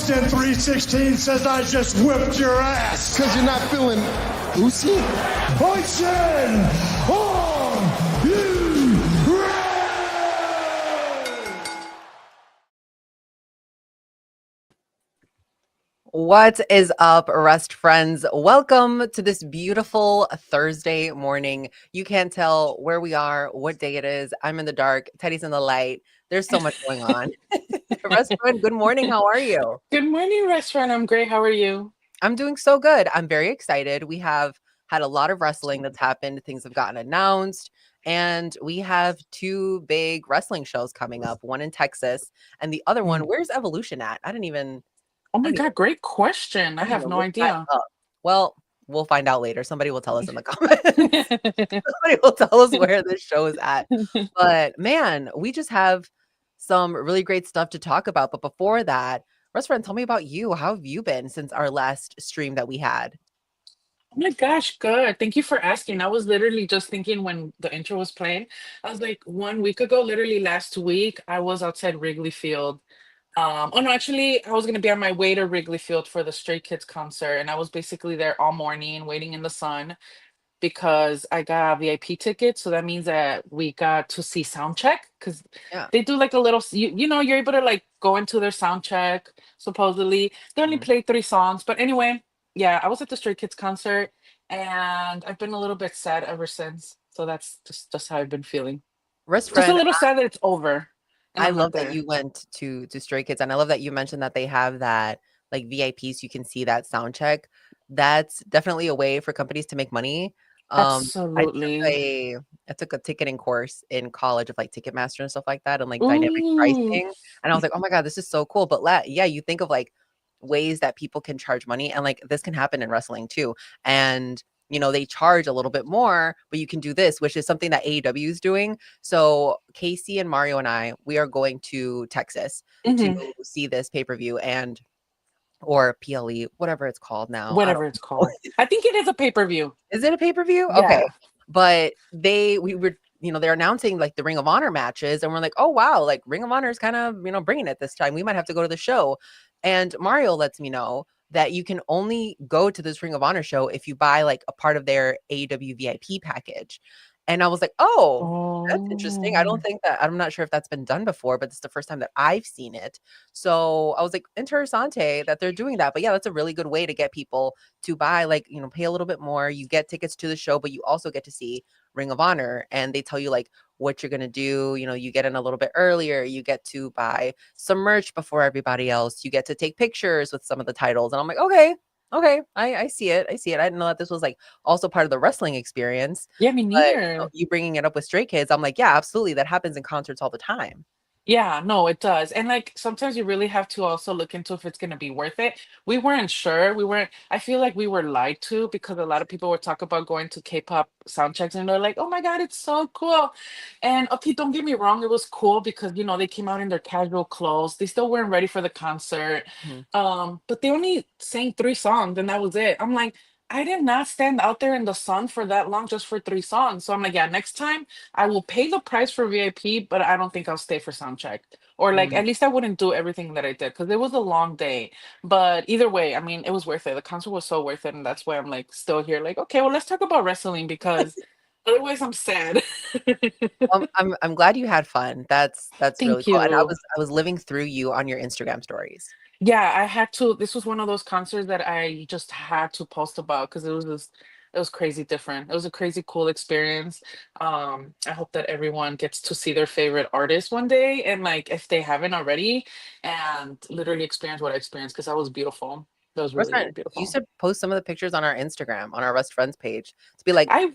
Austin 316 says I just whipped your ass. Because you're not feeling Lucy? Austin, are you ready? What is up, Rust friends? Welcome to this beautiful Thursday morning. You can't tell where we are, what day it is. I'm in the dark. Teddy's in the light. There's so much going on. Rust friend, good morning. How are you? Good morning, restaurant. I'm great. How are you? I'm doing so good. I'm very excited. We have had a lot of wrestling that's happened. Things have gotten announced. And we have two big wrestling shows coming up, one in Texas and the other one. Where's Evolution at? I didn't even. Oh my God, great question. I have no idea. Well, we'll find out later. Somebody will tell us in the comments. Somebody will tell us where this show is at. But man, we just have some really great stuff to talk about. But before that, Restaurant, tell me about you. How have you been since our last stream that we had? Oh my gosh, good. Thank you for asking. I was literally just thinking when the intro was playing, I was like, 1 week ago, literally last week, I was outside Wrigley Field. Oh no, actually, I was gonna be on my way to Wrigley Field for the Stray Kids concert, and I was basically there all morning waiting in the sun because I got VIP tickets. So that means that we got to see sound check because Yeah. they do like a little, you're able to like go into their sound check. Supposedly, they only Mhm. played 3 songs, but anyway, yeah, I was at the Stray Kids concert, and I've been a little bit sad ever since. So that's just how I've been feeling. Just a Restaurant, little sad that it's over, and I I'm not love that there. you went to Stray Kids, and I love that you mentioned that they have that like VIPs. You can see that sound check. That's definitely a way for companies to make money. I took Absolutely. a I took a ticketing course in college of like Ticketmaster and stuff like that, and like dynamic Ooh. pricing. And I was like, oh my God, this is so cool. But yeah, you think of like ways that people can charge money, and like this can happen in wrestling too. And they charge a little bit more, but you can do this, which is something that AEW is doing. So Casey and Mario and I, we are going to Texas to Mhm. see this pay-per-view or PLE, whatever it's called now. I don't Whatever it's know. called. I think it is a pay-per-view. Is it a pay-per-view? Okay. Yeah. But we were, they're announcing like the Ring of Honor matches, and we're like, oh wow, like Ring of Honor is kind of, bringing it this time. We might have to go to the show. And Mario lets me know that you can only go to this Ring of Honor show if you buy like a part of their AEW VIP package. And I was like, oh, that's interesting. Oh. I'm not sure if that's been done before, but it's the first time that I've seen it. So I was like, interessante that they're doing that. But yeah, that's a really good way to get people to buy, like, pay a little bit more. You get tickets to the show, but you also get to see Ring of Honor, and they tell you like what you're going to do. You get in a little bit earlier. You get to buy some merch before everybody else. You get to take pictures with some of the titles. And I'm like, okay, I see it. I see it. I didn't know that this was like also part of the wrestling experience. Yeah, me But neither. you bringing it up with Stray Kids, I'm like, yeah, absolutely. That happens in concerts all the time. Yeah, no, it does. And like sometimes you really have to also look into if it's going to be worth it. We weren't sure. I feel like we were lied to because a lot of people would talk about going to K-pop sound checks and they're like, oh my God, it's so cool. And okay, don't get me wrong, it was cool because they came out in their casual clothes. They still weren't ready for the concert. Mhm. But they only sang 3 songs and that was it. I'm like, I did not stand out there in the sun for that long just for 3 songs. So I'm like, yeah, next time I will pay the price for VIP, but I don't think I'll stay for sound check. Or like Mhm. at least I wouldn't do everything that I did because it was a long day. But either way, I mean, it was worth it. The concert was so worth it, and that's why I'm like still here. Like, okay, well, let's talk about wrestling because otherwise I'm sad. I'm glad you had fun. That's really Thank cool. And I you. was I was living through you on your Instagram stories. Yeah, I had to. This was one of those concerts that I just had to post about because it was crazy different. It was a crazy cool experience. I hope that everyone gets to see their favorite artist one day, and like if they haven't already, and literally experience what I experienced because that was beautiful. That was really, really Restaurant, you beautiful. should post some of the pictures on our Instagram, on our Rust Friends page, to be like I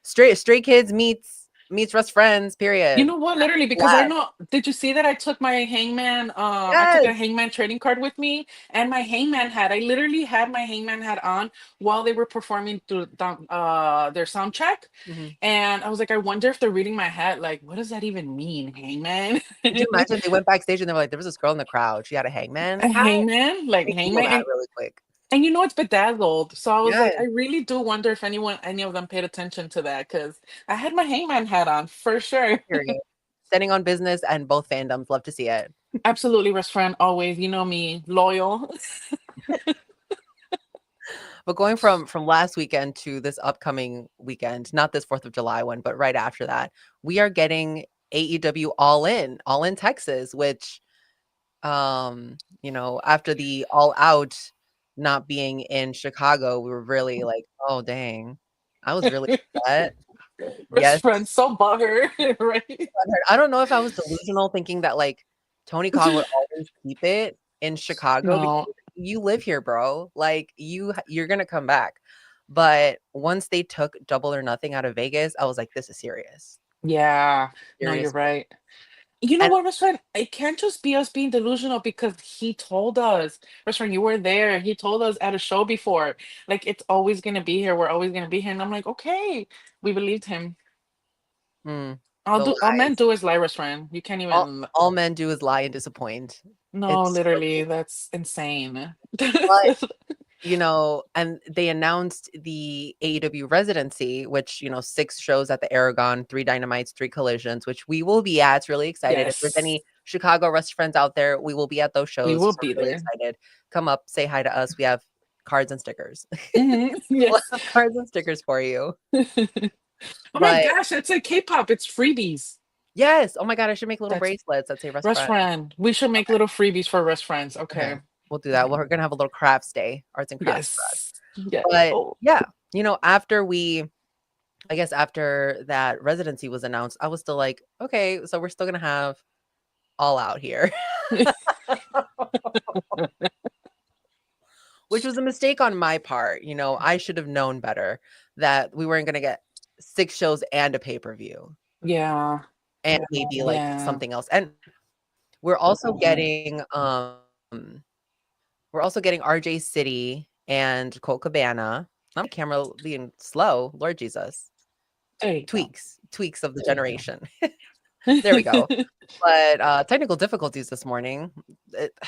Stray Kids meets Rust Friends, You period. know what? Literally, because I Yes. know. Did you see that I took my hangman? I took Yes. a hangman trading card with me, and my hangman hat. I literally had my hangman hat on while they were performing their sound check, Mhm. and I was like, I wonder if they're reading my hat. Like, what does that even mean, hangman? Could you imagine they went backstage and they were like, there was this girl in the crowd. She had a hangman A hat. hangman, like They Google hangman, that really quick. and it's bedazzled. So I was like, Yes. I really do wonder if any of them paid attention to that because I had my hangman hat on for sure. Period. Standing on business, and both fandoms love to see it. Absolutely, best friend. Always, you know me, loyal. But going from last weekend to this upcoming weekend, not this 4th of July one, but right after that, we are getting AEW All in Texas, which after the All Out not being in Chicago, we were really like, "Oh, dang." I was really upset. Best Yes. friend, so butthurt, right? I don't know if I was delusional thinking that, like, Tony Khan would always keep it in Chicago because No, you live here, bro. Like, you're gonna come back. But once they took Double or Nothing out of Vegas, I was like, "This is serious. yeah, no, you're Serious." right. You know And what, best friend? It can't just be us being delusional because he told us, best friend, you were there. He told us at a show before, like it's always gonna be here. We're always gonna be here, and I'm like, okay, we believed him. the All men lies. do is lie, best friend. You can't All even. all men do is lie and disappoint. No, It's so literally, true. that's insane. But and they announced the AEW residency, which, 6 shows at the Aragon, 3 Dynamites, 3 Collisions, which we will be at. It's really excited. If there's Yes, any Chicago Rush friends out there, we will be at those we shows. will So be we're really there. excited. Come up, say hi to us. We have cards and stickers. We'll Yes. have cards and stickers for you. Oh my But gosh, it's like K-pop. It's freebies. yes, oh my god, I should make little That's bracelets that say Rest Friend. Friend. We should make little freebies for Rest Friends. Okay, Okay. we'll do that. We're gonna have a little crafts day, arts and crafts for us. Yes. Yes. But Oh, yeah, after I guess after that residency was announced, I was still like, okay, so we're still gonna have All Out here, which was a mistake on my part. I should have known better that we weren't gonna get 6 shows and a pay-per-view yeah. and maybe like Yeah. something else. And we're also getting RJ City and Colt Cabana. Not my camera being slow, Lord Jesus. There you go. Tweaks of the generation. There we go. But, technical difficulties this morning.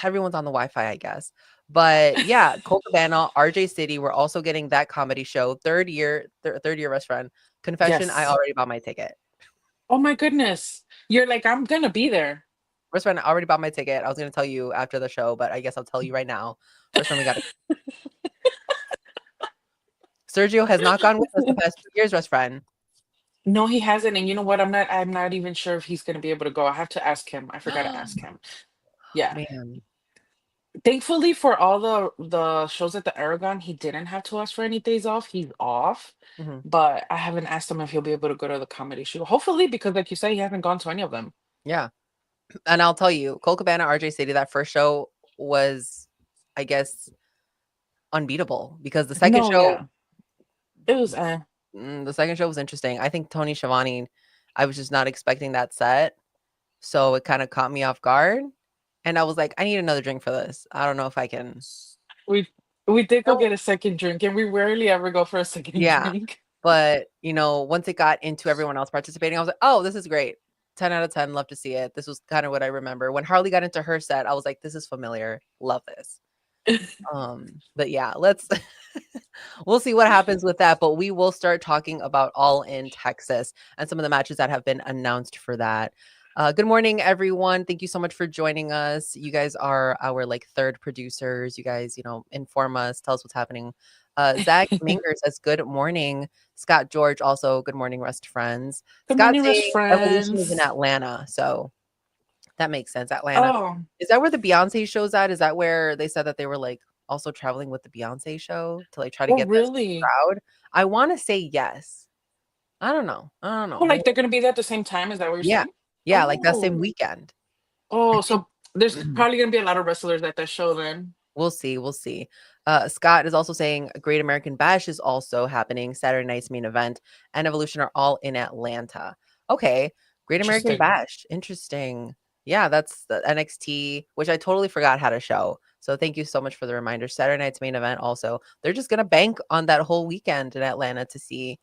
Everyone's on the Wi-Fi, I guess. But yeah, Colt Cabana, RJ City, we're also getting that comedy show, third year restaurant. Confession, I Yes. already bought my ticket. Oh my goodness. You're like, I'm gonna be there. Restaurant, I already bought my ticket. I was gonna tell you after the show, but I guess I'll tell you right now. Restaurant, we got it. Sergio has not gone with us the past 2 years, best friend. No, he hasn't. And you know what? I'm not even sure if he's gonna be able to go. I have to ask him. I forgot to ask him. Yeah. Man. Thankfully for all the shows at the Aragon, he didn't have to ask for any days off. He's off. Mhm. But I haven't asked him if he'll be able to go to the comedy show. Hopefully, because like you say, he hasn't gone to any of them. Yeah. And I'll tell you, Colt Cabana, RJ City, that first show was, I guess, unbeatable because No, yeah. It was the second show was interesting. I think Tony Schiavone, I was just not expecting that set, so it kinda caught me off guard, and I was like, "I need another drink for this. I don't know if I can." we we did go No. get a second drink, and we rarely ever go for a second Yeah, drink. but, once it got into everyone else participating, I was like, "Oh, this is great. 10 out of 10, love to see it." This was kinda what I remember. When Harley got into her set, I was like, "This is familiar. Love this." But yeah, let's we'll see what happens with that, but we will start talking about All in Texas and some of the matches that have been announced for that. Good morning, everyone. Thank you so much for joining us. You guys are our like third producers. You guys, inform us, tell us what's happening. Zach Minger says, good morning. Scott George also, good morning, Rest Friends. Good Scott morning, rest saying Evolution is in friends. Atlanta. So that makes sense. Atlanta. Oh, Is that where the Beyonce show's at? Is that where they said that they were like also traveling with the Beyonce show to like try to oh, get that same really? crowd? I want to say yes. I don't know. I don't Oh, know. like they're gonna be there at the same time? Is that what you're Yeah. saying? Yeah, like that same Oh, weekend. I oh, think so there's probably gonna be a lot of wrestlers at that show then. we'll see. We'll see. Scott is also saying Great American Bash is also happening. Saturday night's main event and Evolution are all in Atlanta. Okay. Great American Interesting. Bash. Interesting. Yeah, that's the NXT, which I totally forgot how to show. So thank you so much for the reminder. Saturday night's main event also. They're just gonna bank on that whole weekend in Atlanta to see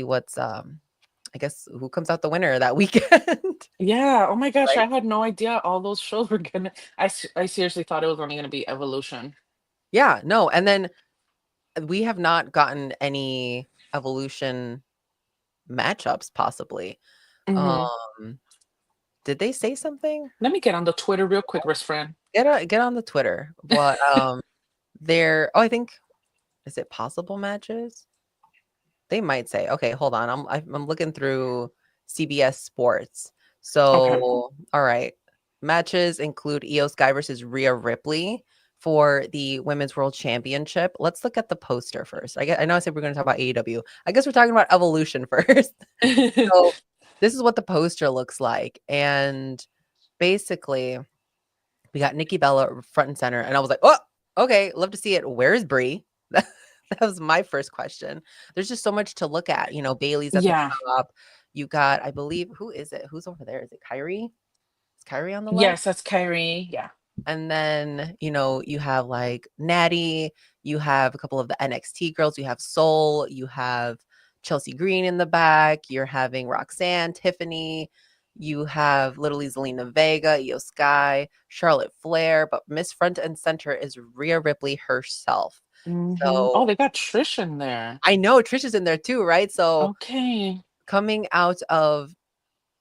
what's I guess who comes out the winner that weekend. Yeah. Oh my gosh, Right? I had no idea all those shows were gonna. I seriously thought it was only gonna be Evolution. Yeah, no. And then we have not gotten any Evolution matchups possibly. Hmm. Um did they say something? Let me get on the Twitter real quick, Rest Friend. Get on the Twitter. But I think, is it possible matches? They might say. Okay, hold on. I'm looking through CBS Sports. Okay. So, all right. Matches include Io Sky versus Rhea Ripley for the Women's World Championship. Let's look at the poster first. I know I said we're going to talk about AEW. I guess we're talking about Evolution first. So, this is what the poster looks like. And basically, we got Nikki Bella front and center. And I was like, oh, okay, love to see it. Where's Brie? That was my first question. There's just so much to look at. Bailey's at the Yeah. top. You got, I believe, who is it? Who's over there? Is it Kyrie? Is Kyrie on the left? Yes, that's Kyrie. Yeah. And then, you have like Natty, you have a couple of the NXT girls, you have Soul, you have Chelsea Green in the back, you're having Roxanne, Tiffany, you have literally Zelina Vega, Io Sky, Charlotte Flair, but Miss Front and Center is Rhea Ripley herself. Oh, So they got Trish in there. I know Trish is in there too, right? So Okay. coming out of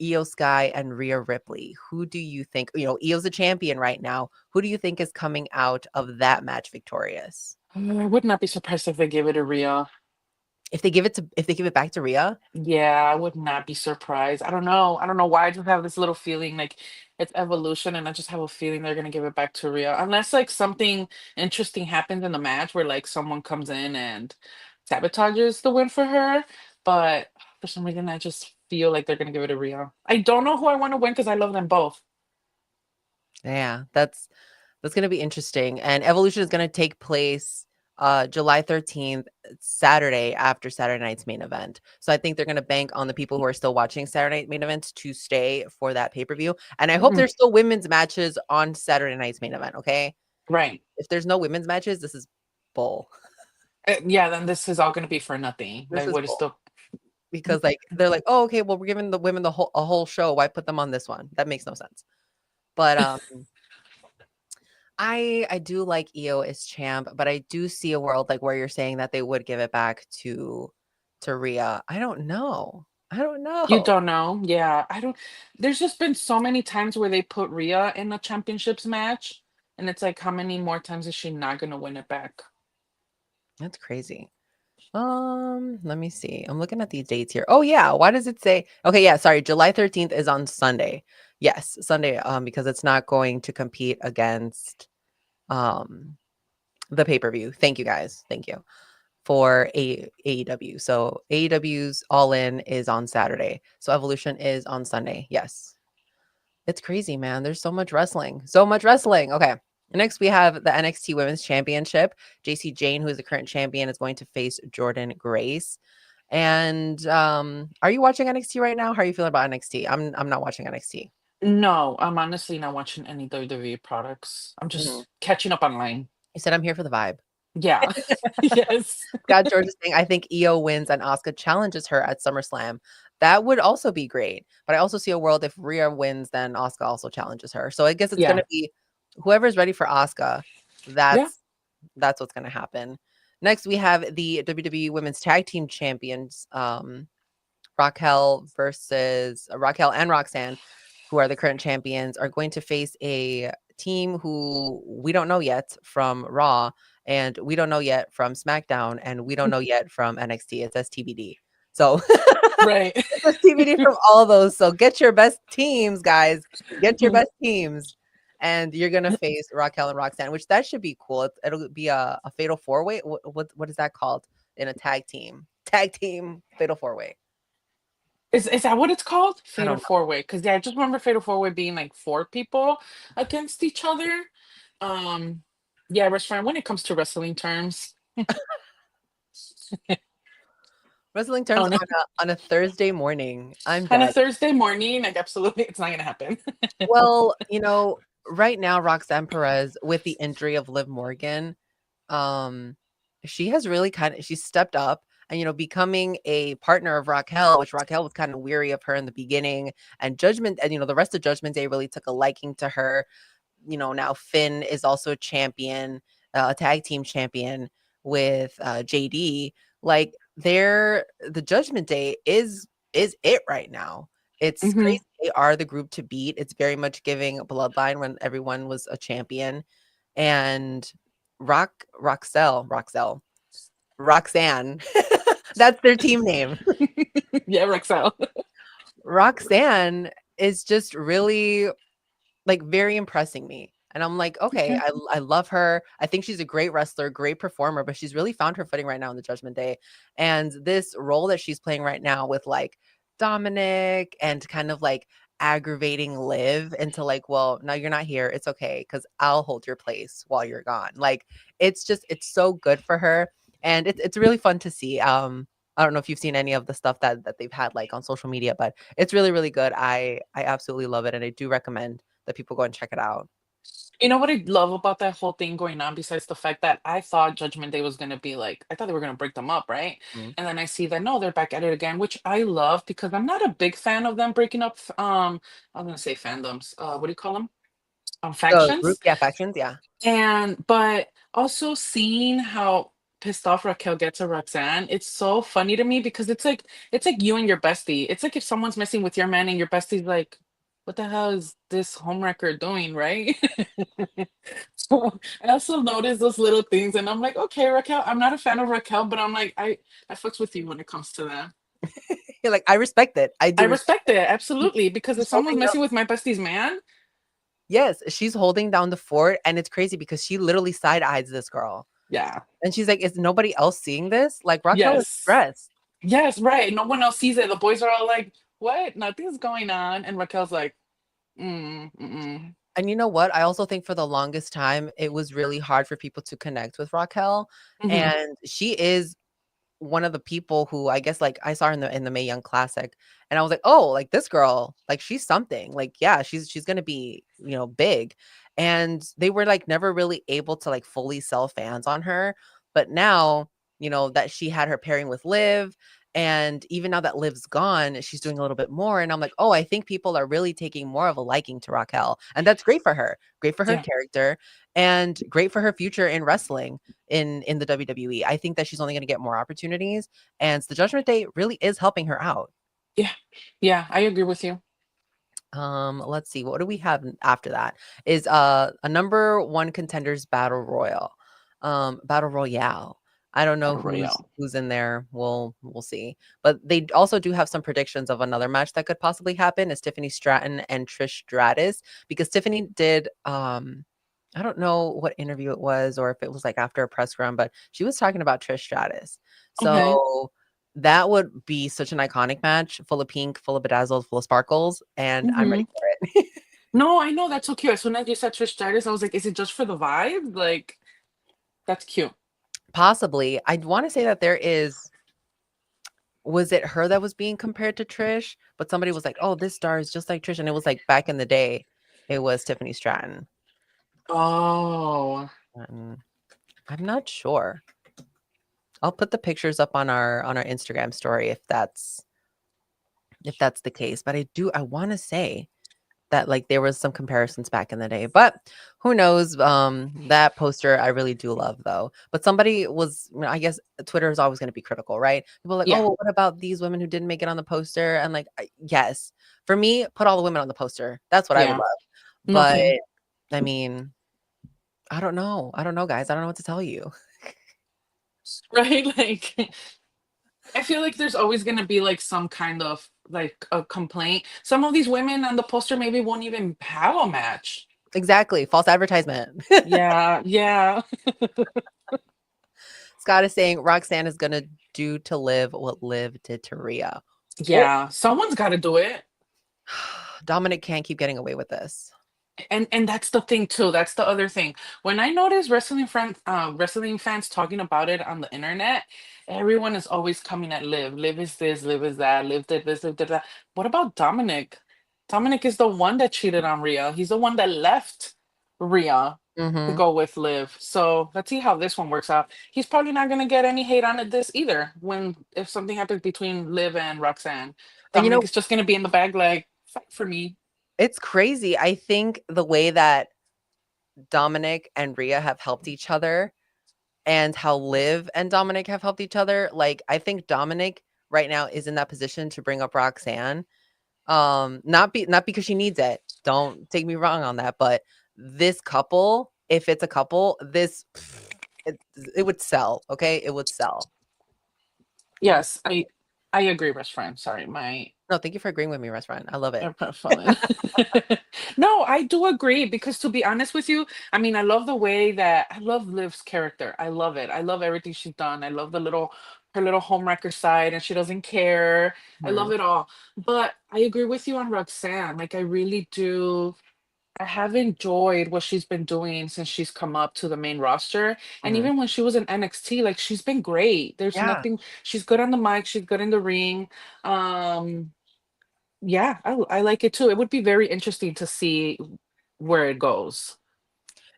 Io Sky and Rhea Ripley, who do you think, Io's a champion right now. Who do you think is coming out of that match victorious? I would not be surprised if they give it a Rhea. If they give it back to Rhea? Yeah, I would not be surprised. I don't know. I don't know why I just have this little feeling like it's evolution, and I just have a feeling they're gonna give it back to Rhea. Unless like something interesting happens in the match where like someone comes in and sabotages the win for her. But for some reason I just feel like they're gonna give it to Rhea. I don't know who I want to win because I love them both. Yeah, that's going to be interesting. And Evolution is going to take place July 13th, Saturday, after Saturday night's main event. So I think they're going to bank on the people who are still watching Saturday night main events to stay for that pay-per-view. And I hope Mhm. there's still women's matches on Saturday night's main event, okay? Right. If there's no women's matches, this is bull. Yeah, then this is all gonna be for nothing. This Like is what is bull. the Because like they're like, "Oh, okay, well we're giving the women a whole show. Why put them on this one?" That makes no sense. But I do like Io as champ, but I do see a world like where you're saying that they would give it back to Rhea. I don't know. I don't You know. don't know? Yeah, I don't. There's just been so many times where they put Rhea in a championships match, and it's like, how many more times is she not gonna win it back? That's crazy. Let me see. I'm looking at these dates here. Oh yeah, why does it say? Okay, yeah, sorry. July 13th is on Sunday. Yes, Sunday because it's not going to compete against um the pay-per-view. Thank you guys. Thank you. For AEW. So AEW's All In is on Saturday. So Evolution is on Sunday. Yes. It's crazy, man. There's so much wrestling. So much wrestling. Okay. Next, we have the NXT Women's Championship. JC Jane, who is the current champion, is going to face Jordan Grace. And are you watching NXT right now? How are you feeling about NXT? I'm not watching NXT. No, I'm honestly not watching any WWE products. I'm Mhm. just catching up online. You said I'm here for the vibe. Yeah. Yes. Scott George is saying, I think Io wins and Asuka challenges her at SummerSlam. That would also be great. But I also see a world if Rhea wins, then Asuka also challenges her. So I guess it's gonna Yeah. be whoever's ready for Asuka. Yeah. That's what's gonna happen. Next, we have the WWE Women's Tag Team Champions, Raquel and Roxanne, who are the current champions, are going to face a team who we don't know yet from Raw, and we don't know yet from SmackDown, and we don't know yet from NXT. It says TBD. So Right. it says TBD from all those. So get your best teams, guys. Get your best teams. And you're gonna face Raquel and Roxanne, which that should be cool. It'll be a fatal four way. What is that called in a tag team? Tag team fatal four way. Is that what it's called? I don't Fatal know. four way. Because yeah, I just remember Fatal four way being like four people against each other. Um, yeah, restaurant when it comes to wrestling terms. Wrestling terms Oh no. on a Thursday morning. I'm On a dead. Thursday morning, like absolutely it's not gonna happen. Well, right now Roxanne Perez with the injury of Liv Morgan, um, she has really she stepped up and becoming a partner of Raquel, which Raquel was kind of weary of her in the beginning, and Judgment, and the rest of Judgment Day really took a liking to her. Now Finn is also a champion, a tag team champion with JD. Like the Judgment Day is it right now. It's Hmm. crazy. They are the group to beat. It's very much giving Bloodline when everyone was a champion. And Roxanne. That's their team name. Yeah, Rexel. Roxanne is just really like very impressing me. And I'm like, okay, Okay. I love her. I think she's a great wrestler, great performer, but she's really found her footing right now in the Judgment Day. And this role that she's playing right now with like Dominic and kind of like aggravating Liv into like, well, no, you're not here. It's okay because I'll hold your place while you're gone. Like it's so good for her. And it's really fun to see. I don't know if you've seen any of the stuff that they've had like on social media, but it's really, really good. I absolutely love it. And I do recommend that people go and check it out. You know what I love about that whole thing going on, besides the fact that I thought Judgment Day was gonna be like, I thought they were gonna break them up, right? Mhm. And then I see that no, they're back at it again, which I love because I'm not a big fan of them breaking up. I'm gonna say fandoms. What do you call them? The group, Factions. yeah, factions, yeah. And but also seeing how pissed off Raquel gets at Roxanne, it's so funny to me because it's like you and your bestie. It's like if someone's messing with your man and your bestie's like, what the hell is this homewrecker doing, right? So I also notice those little things and I'm like, okay, Raquel, I'm not a fan of Raquel, but I'm like, I fucks with you when it comes to that. You're like, I respect it. I I do respect respect it, it. absolutely, because She's if someone's holding down, messing with my bestie's man, yes, she's holding down the fort, and it's crazy because she literally side eyes this girl. yeah. And she's like, is nobody else seeing this? Like Raquel is Yes. stressed. Yes, right. No one else sees it. The boys are all like, "What? Nothing's going on." And Raquel's like, mm." And you know what? I also think for the longest time, it was really hard for people to connect with Raquel. Hmm. And she is one of the people who I guess like I saw her in the Mae Young Classic, and I was like, oh, like this girl, like she's something. Like, yeah, she's gonna be, big. And they were like never really able to like fully sell fans on her. But now, that she had her pairing with Liv, and even now that Liv's gone, she's doing a little bit more. And I'm like, oh, I think people are really taking more of a liking to Raquel. And that's great for her. Great for her Yeah, character and great for her future in wrestling in the WWE. I think that she's only going to get more opportunities, and the Judgment Day really is helping her out. yeah, yeah. I agree with you. Let's see, what do we have after that? Is a number one contenders battle royale. I don't know Battle who's Royale. who's in there. We'll see. But they also do have some predictions of another match that could possibly happen is Tiffany Stratton and Trish Stratus because Tiffany did I don't know what interview it was or if it was like after a press run, but she was talking about Trish Stratus. Okay. So that would be such an iconic match, full of pink, full of bedazzles, full of sparkles, and I'm Hmm. ready for it. No, I know that's so cute. As soon as you said Trish Stratus, I was like, is it just for the vibe? Like, that's cute. Possibly. I'd want to say that was it her that was being compared to Trish? But somebody was like, oh, this star is just like Trish. And it was like back in the day, it was Tiffany Stratton. Oh, Um, I'm not sure. I'll put the pictures up on our Instagram story if that's the case. But I want to say that like there was some comparisons back in the day, but who knows? That poster I really do love though. But somebody was, I guess Twitter is always going to be critical, right? People are like, oh, yeah. well, what about these women who didn't make it on the poster? And like, yes, for me, put all the women on the poster. That's what I would Yeah. love. No, But same. I mean, I don't know, guys. I don't know what to tell you. Right? Like, I feel like there's always gonna be like some kind of like a complaint. Some of these women on the poster maybe won't even have a match. Exactly, false advertisement. Yeah, yeah. Scott is saying Roxanne is gonna do to Liv what Liv did to Rhea. Oh, Yeah, someone's got to do it. Dominic can't keep getting away with this. And that's the thing too. That's the other thing. When I notice wrestling fans talking about it on the internet, everyone is always coming at Liv. Liv is this, Liv is that, Liv did this, Liv did that. What about Dominic? Dominic is the one that cheated on Rhea. He's the one that left Rhea to Mhm. go with Liv. So let's see how this one works out. He's probably not gonna get any hate on it this either. When if something happens between Liv and Roxanne, And Dominic is just gonna be in the bag like fight for me. it's crazy. I think the way that Dominic and Rhea have helped each other and how Liv and Dominic have helped each other, like I think Dominic right now is in that position to bring up Roxanne Not because she needs it. Don't take me wrong on that, but this couple, if it's a couple, it, it would sell. Okay, it would sell. Yes, I agree, best friend. Sorry, my No, thank you for agreeing with me, restaurant. I love it. fallen. No, I do agree because to be honest with you, I mean, I love Liv's character. I love it. I love everything she's done. I love her little homewrecker side, and she doesn't care. I love Mhm, it all. But I agree with you on Roxanne. Like, I really do. I have enjoyed what she's been doing since she's come up to the main roster. And mhm. even when she was in NXT, like she's been great. There's Yeah, nothing, she's good on the mic, she's good in the ring. Um, yeah, I like it too. It would be very interesting to see where it goes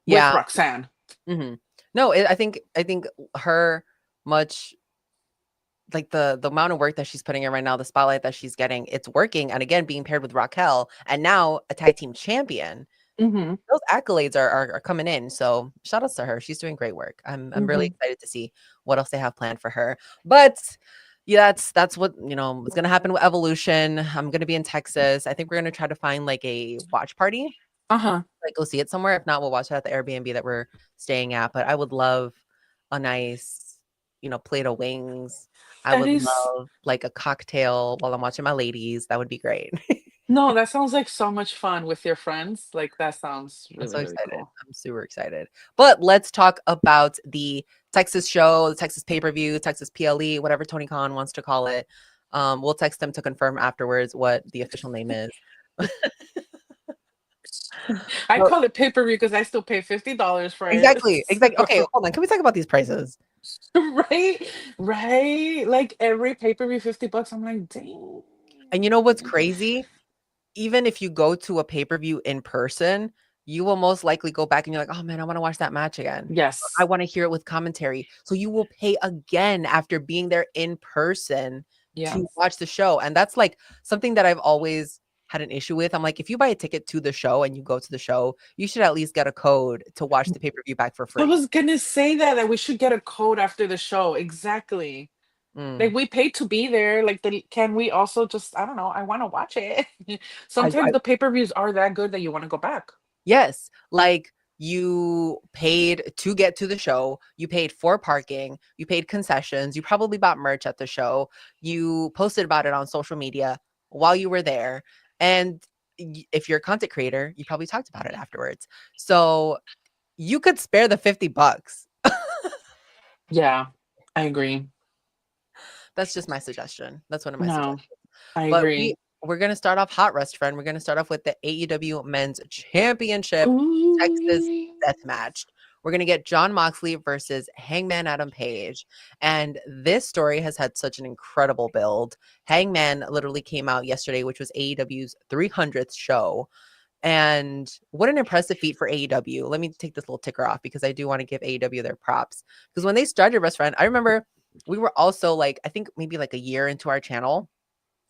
with yeah. Roxanne. Mhm. No, I think her much like the amount of work that she's putting in right now, the spotlight that she's getting, it's working. And again, being paired with Raquel and now a tag team champion, Hmm. those accolades are coming in. So shout outs to her. She's doing great work. I'm really Hmm. excited to see what else they have planned for her. But yeah, that's what is gonna happen with Evolution. I'm gonna be in Texas. I think we're gonna try to find like a watch party, Uh-huh. like go see it somewhere. If not, we'll watch it at the Airbnb that we're staying at. But I would love a nice, plate of wings. I That would is, love like a cocktail while I'm watching my ladies. That would be great. no, that sounds like so much fun with your friends. Like that sounds I'm really, so really excited. cool. I'm super excited. But let's talk about the Texas show, the Texas pay-per-view, Texas PLE, whatever Tony Khan wants to call it. We'll text them to confirm afterwards what the official name is. I Well, call it pay-per-view because I still pay $50 for it. exactly. Exactly. Okay, hold on. Can we talk about these prices? Right? Right? Like every pay-per-view, $50. I'm like, dang. And you know what's crazy? Even if you go to a pay-per-view in person, you will most likely go back and you're like, "Oh man, I want to watch that match again. I Yes. want to hear it with commentary." So you will pay again after being there in person Yeah. to watch the show. And that's like something that I've always had an issue with. I'm like, if you buy a ticket to the show and you go to the show, you should at least get a code to watch the pay-per-view back for I free. was gonna say that we should get a code after the show. Exactly. Like Mm. we paid to be there. Like can we also just, I don't know, I want to watch it. I Sometimes the pay-per-views are that good that you want to go back. Yes, like you paid to get to the show, you paid for parking, you paid concessions, you probably bought merch at the show, you posted about it on social media while you were there, and if you're a content creator, you probably talked about it afterwards. So you could spare the $50. Yeah, I agree. That's just my suggestion. That's one of my No, suggestions. I But agree. we're gonna start off hot, Rest Friend. We're gonna start off with the AEW Men's Championship Texas Ooh. Death Match. We're gonna get John Moxley versus Hangman Adam Page, and this story has had such an incredible build. Hangman literally came out yesterday, which was AEW's 300th show, and what an impressive feat for AEW. Let me take this little ticker off because I do want to give AEW their props. Because when they started Rest Friend, I remember we were also like, I think maybe like a year into our channel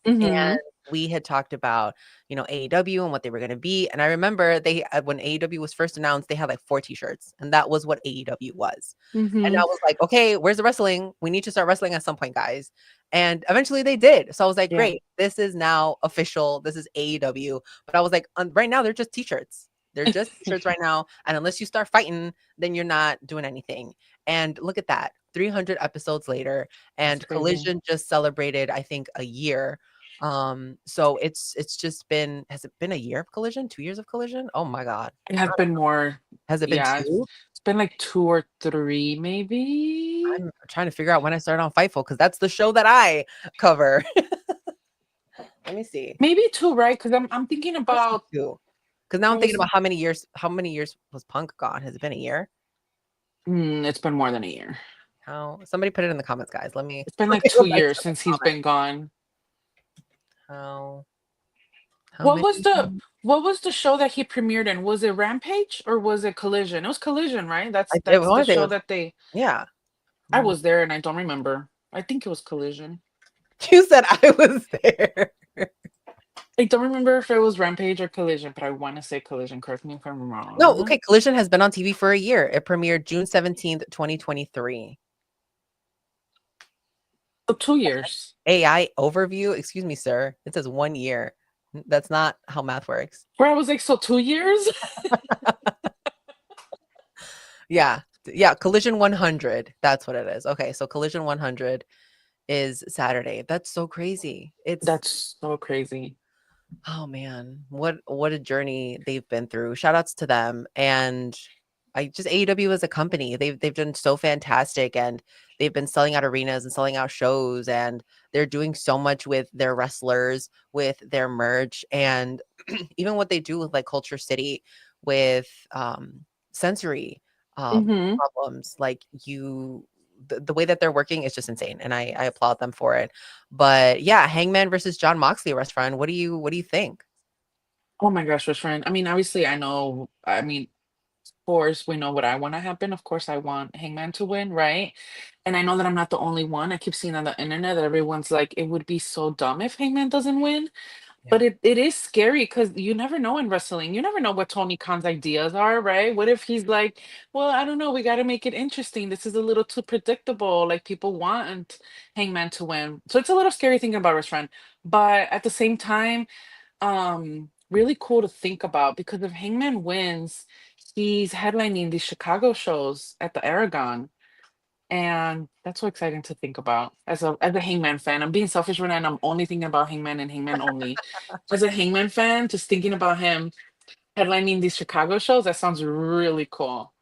and Mm-hmm. we had talked about, AEW and what they were going to be. And I remember when AEW was first announced, they had like 4 t-shirts and that was what AEW was. And I Mm-hmm. was like, okay, where's the wrestling? We need to start wrestling at some point, guys. And eventually they did. So I was like, Yeah. great, this is now official. This is AEW. But I was like, right now they're just t-shirts. They're just t-shirts right now. And unless you start fighting, then you're not doing anything. And look at that. 300 episodes later, That's and crazy. Collision just celebrated, I think, a year. So it's just been, has it been a year of Collision? 2 years of Collision? Oh my God. It has been more, Has it been yeah, 2? it's been like 2 or 3, maybe. I'm trying to figure out when I started on Fightful because that's the show that I cover. Let me see. Maybe 2, right? Because I'm thinking I was about, 2. Because now I I'm thinking was, about how many years was Punk gone? Has it been a year? it's been more than a year. How Somebody put it in the comments, guys. Let me It's been let like me go two back to years the since he's comment. been gone. How how What many? was the show that he premiered in? Was it Rampage or was it Collision? It was Collision, right? I That's the want to say it show was, that they yeah. I Mm. was there and I don't remember. I think it was Collision. You said I was there. I don't remember if it was Rampage or Collision, but I want to say Collision. Correct me if I'm No, wrong. okay. Collision has been on TV for a year. It premiered June 17th, 2023. So 2 years. AI overview. Excuse me, sir. It says 1 year. That's not how math works. Where I was like, so 2 years? Yeah. Yeah. Collision 100. That's what it is. Okay. So Collision 100 is Saturday. That's so crazy. It's, That's so crazy. oh man, what a journey they've been through. Shout outs to them. And I just AEW as a company, they've done so fantastic, and they've been selling out arenas and selling out shows, and they're doing so much with their wrestlers, with their merch, and even what they do with like Culture City with sensory Hmm. problems. Like the way that they're working is just insane, and I applaud them for it. But yeah, Hangman versus John Moxley, restaurant. What do you think? Oh my gosh, best friend. I mean, obviously, I know. I mean, of course, we know what I want to happen. Of course, I want Hangman to win, right? And I know that I'm not the only one. I keep seeing on the internet that everyone's like, it would be so dumb if Hangman doesn't win. Yeah. But it is scary because you never know in wrestling. You never know what Tony Khan's ideas are, right? What if he's like, well, I don't know, we got to make it interesting. This is a little too predictable. Like people want Hangman to win. So it's a little scary thinking about restaurant. But at the same time, really cool to think about because if Hangman wins, he's headlining these Chicago shows at the Aragon. And that's so exciting to think about as a Hangman fan. I'm being selfish right now, and I'm only thinking about Hangman and Hangman only. As a Hangman fan, just thinking about him headlining these Chicago shows, that sounds really cool.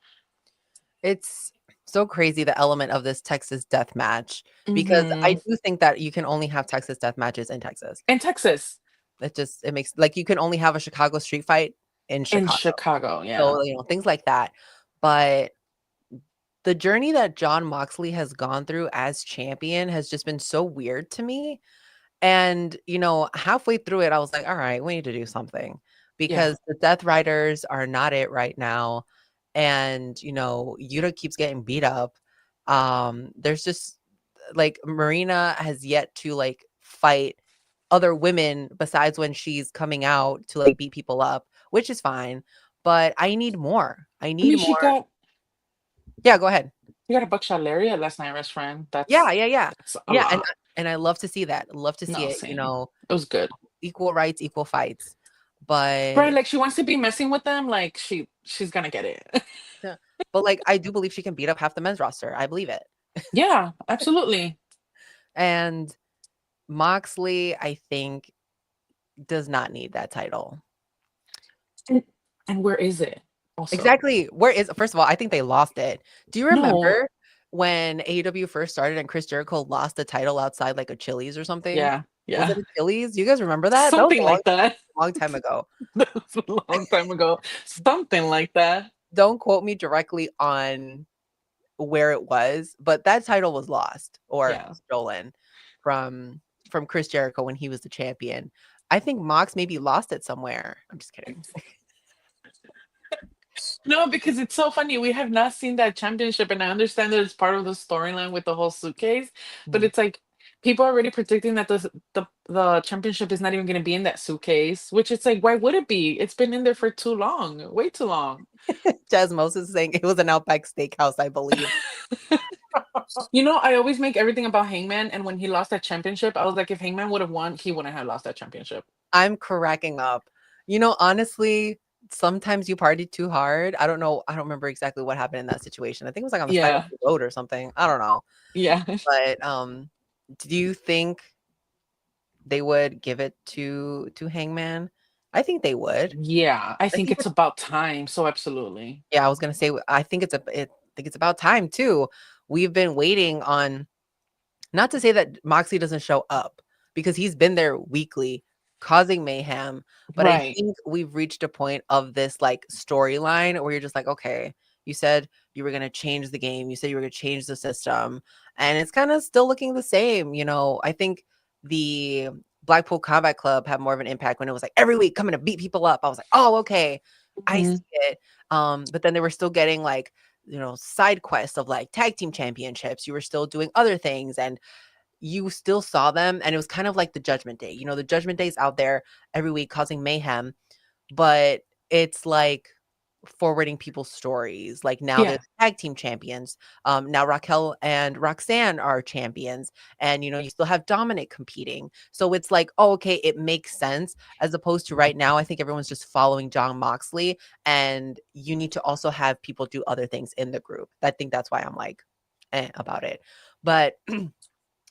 It's so crazy the element of this Texas death match, because I Hmm. do think that you can only have Texas death matches in Texas. In Texas, It makes like you can only have a Chicago street fight in in Chicago. Chicago, yeah, So, things like that. But the journey that John Moxley has gone through as champion has just been so weird to me. And, halfway through it, I was like, all right, we need to do something, yeah. because the Death Riders are not it right now. And, Yuta keeps getting beat up. There's just like Marina has yet to like fight other women besides when she's coming out to like beat people up, which is fine. But I need more. I I need mean, more. Yeah, go ahead. she got a buckshot lariat last night, restaurant. Yeah, yeah, yeah. That's a Yeah, and lot. and I love to see that. Love to see No, it, same. It was good. equal rights, equal fights. But Right, like she wants to be messing with them, like she's gonna get it. yeah, but like I do believe she can beat up half the men's roster. I believe it. Yeah, absolutely. And Moxley, I think, does not need that title. And, and where is it? Also, Exactly. Where is First of all, I think they lost it. Do you no, remember when AEW first started and Chris Jericho lost the title outside like a Chili's or something? yeah, Was yeah, it a Chili's? You guys remember that? That was something like that. a long time ago. That was a long time ago. Something like that. Don't quote me directly on where it was, but that title was lost or Yeah. stolen from Chris Jericho when he was the champion. I think Mox maybe lost it somewhere. I'm just kidding. No, because it's so funny. We have not seen that championship, and I understand that it's part of the storyline with the whole suitcase. But Mhm. it's like people are already predicting that the championship is not even going to be in that suitcase. Which it's like, why would it be? It's been in there for too long, way too long. Jazz Moses saying it was an Outback Steakhouse, I believe. I always make everything about Hangman, and when he lost that championship, I was like, if Hangman would have won, he wouldn't have lost that championship. I'm cracking up. Honestly, sometimes you party too hard. I don't know. I don't remember exactly what happened in that situation. I think it was like on the side of Yeah, the road or something. I don't know. yeah, But do you think they would give it to Hangman? I think they would. yeah. I I think think it's about time. So absolutely. Yeah, I was gonna say I think it's about time too. We've been waiting on, not to say that Moxley doesn't show up, because he's been there weekly causing mayhem, but I Right. think we've reached a point of this like storyline where you're just like, okay, you said you were gonna change the game, you said you were gonna change the system, and it's kind of still looking the same. I think the Blackpool Combat Club had more of an impact when it was like every week coming to beat people up. I was like, oh, okay, I see Mhm. it. But then they were still getting like, side quests of like tag team championships. You were still doing other things, and you still saw them. And it was kind of like the Judgment Day. The Judgment Day's out there every week causing mayhem, but it's like forwarding people's stories. Like now they're Yeah. the tag team champions. Now Raquel and Roxanne are champions, and you still have Dominic competing. So it's like, oh, okay, it makes sense. As opposed to right now, I think everyone's just following John Moxley, and you need to also have people do other things in the group. I think that's why I'm like, about it. But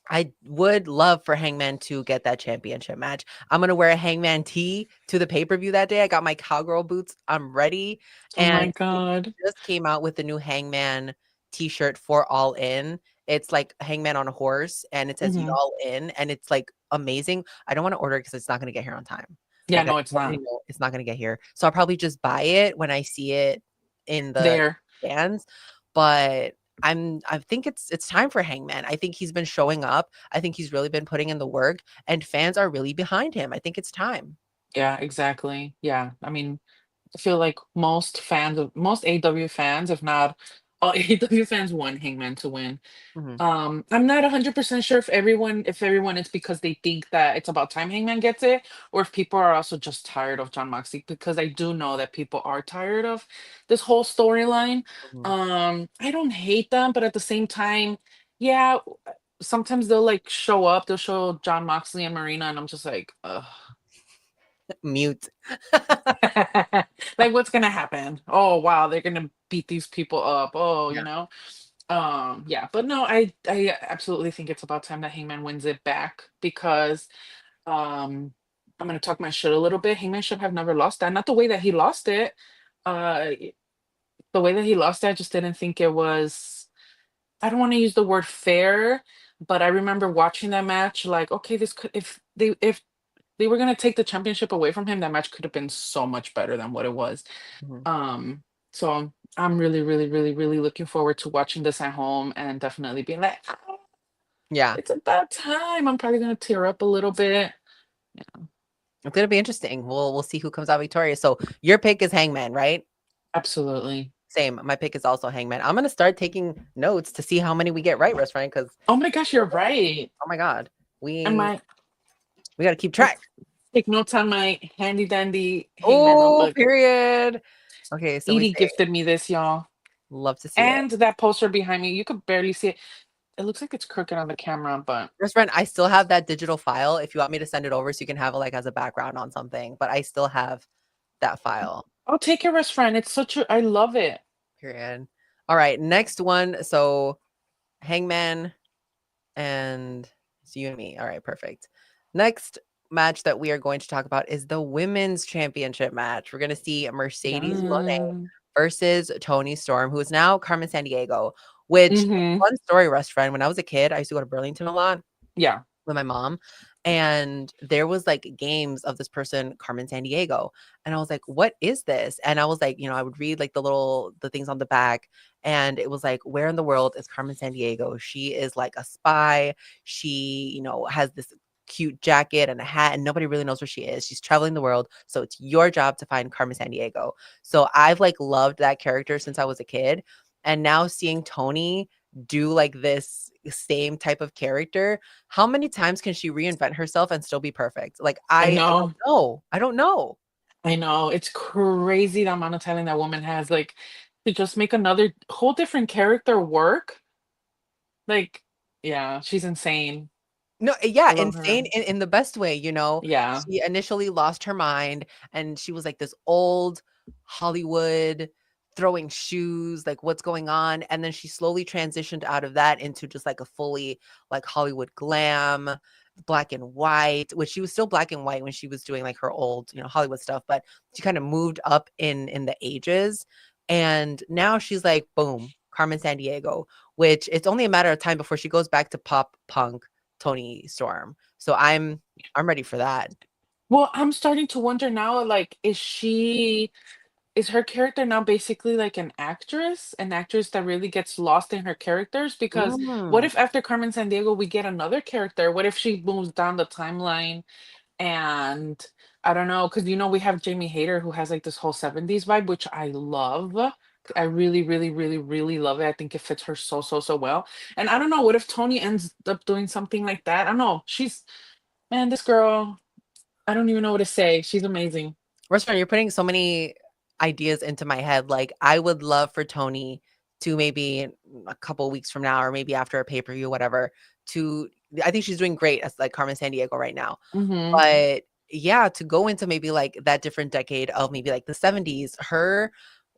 I would love for Hangman to get that championship match. I'm gonna wear a Hangman tee to the pay-per-view that day. I got my cowgirl boots. I'm ready. Oh my And he God. just came out with the new Hangman t-shirt for All In. It's like Hangman on a horse and it says Hmm. Y'all In, and it's like amazing. I don't want to order it because it's not gonna get here on time. Yeah, Like I no, it's already not know it's not gonna get here. So I'll probably just buy it when I see it in the there. stands. But I think it's time for Hangman. I think he's been showing up. I think he's really been putting in the work, and fans are really behind him. I think it's time. Yeah, exactly. Yeah. I mean, I feel like most AW fans, if not all AW fans, want Hangman to win. Mhm, I'm not 100% sure if everyone it's because they think that it's about time Hangman gets it, or if people are also just tired of John Moxley, because I do know that people are tired of this whole storyline. mhm. I don't hate them, but at the same time, yeah, sometimes they'll like show up, they'll show John Moxley and Marina, and I'm just like, ugh. Mute. Like, what's gonna happen? Oh wow, they're gonna beat these people up. Oh, Yeah. yeah, but no, I absolutely think it's about time that Hangman wins it back, because um I'm gonna talk my shit a little bit. Hangman should have never lost that. Not the way that he lost it. The way that he lost it, I just didn't think it was, I don't want to use the word fair, but I remember watching that match like, okay, this could, if they were gonna take the championship away from him, that match could have been so much better than what it was. Mhm. Um, so I'm really, really, really, really looking forward to watching this at home and definitely being like, "Ah, Yeah. it's about time." I'm probably gonna tear up a little bit. Yeah, It's gonna be interesting. We'll see who comes out victorious. So your pick is Hangman, right? absolutely. Same. My pick is also Hangman. I'm gonna start taking notes to see how many we get right, Rest Friend, because Oh my gosh, you're right. oh my god, I we might we gotta keep let's track. take notes on my handy dandy Hangman Oh, notebook. period. Okay, so we Edie say gifted me this, y'all. love to see it. And that poster behind me, you could barely see it. It looks like it's crooked on the camera, but Best friend, I still have that digital file if you want me to send it over so you can have it like as a background on something, but I still have that file. I'll take your best friend. It's such a, I love it. Period. All right, next one. So Hangman and it's you and me. All right, perfect. Next match that we are going to talk about is the women's championship match. We're going to see Mercedes Moné Yeah. versus Tony Storm, who is now Carmen Sandiego, which Mhm. fun story, Rust friend. When I was a kid, I used to go to Burlington a lot Yeah. with my mom, and there was like games of this person Carmen Sandiego, and I was like, what is this? And I was like, I would read like the things on the back, and it was like, where in the world is Carmen Sandiego? She is like a spy. She has this cute jacket and a hat, and nobody really knows where she is. She's traveling the world, so it's your job to find Carmen Sandiego. So I've like loved that character since I was a kid, and now seeing Tony do like this same type of character, how many times can she reinvent herself and still be perfect? Like I I don't know. know. I don't know. I know. It's crazy the amount of talent that woman has. Like, to just make another whole different character work. Like, yeah, she's insane. No, I yeah, love insane her. in the best way. Yeah. She initially lost her mind and she was like this old Hollywood throwing shoes, like what's going on? And then she slowly transitioned out of that into just like a fully like Hollywood glam, black and white, which she was still black and white when she was doing like her old, Hollywood stuff, but she kind of moved up in the ages. And now she's like, boom, Carmen Sandiego, which it's only a matter of time before she goes back to pop punk Tony Storm. So I'm ready for that. Well, I'm starting to wonder now, like, is her character now basically like an actress that really gets lost in her characters? Because what Mm. if after Carmen Sandiego we get another character? What if she moves down the timeline? And I don't know, because we have Jamie Hayter who has like this whole 70s vibe, which I love. I really, really, really, really love it. I think it fits her so, so, so well. And I don't know, what if Tony ends up doing something like that? I don't know. Man, this girl, I don't even know what to say. She's amazing. Restaurant, you're putting so many ideas into my head. Like, I would love for Tony to maybe a couple weeks from now, or maybe after a pay-per-view, whatever, to I think she's doing great as like Carmen Sandiego right now. Mhm. But yeah, to go into maybe like that different decade of maybe like the 70s, her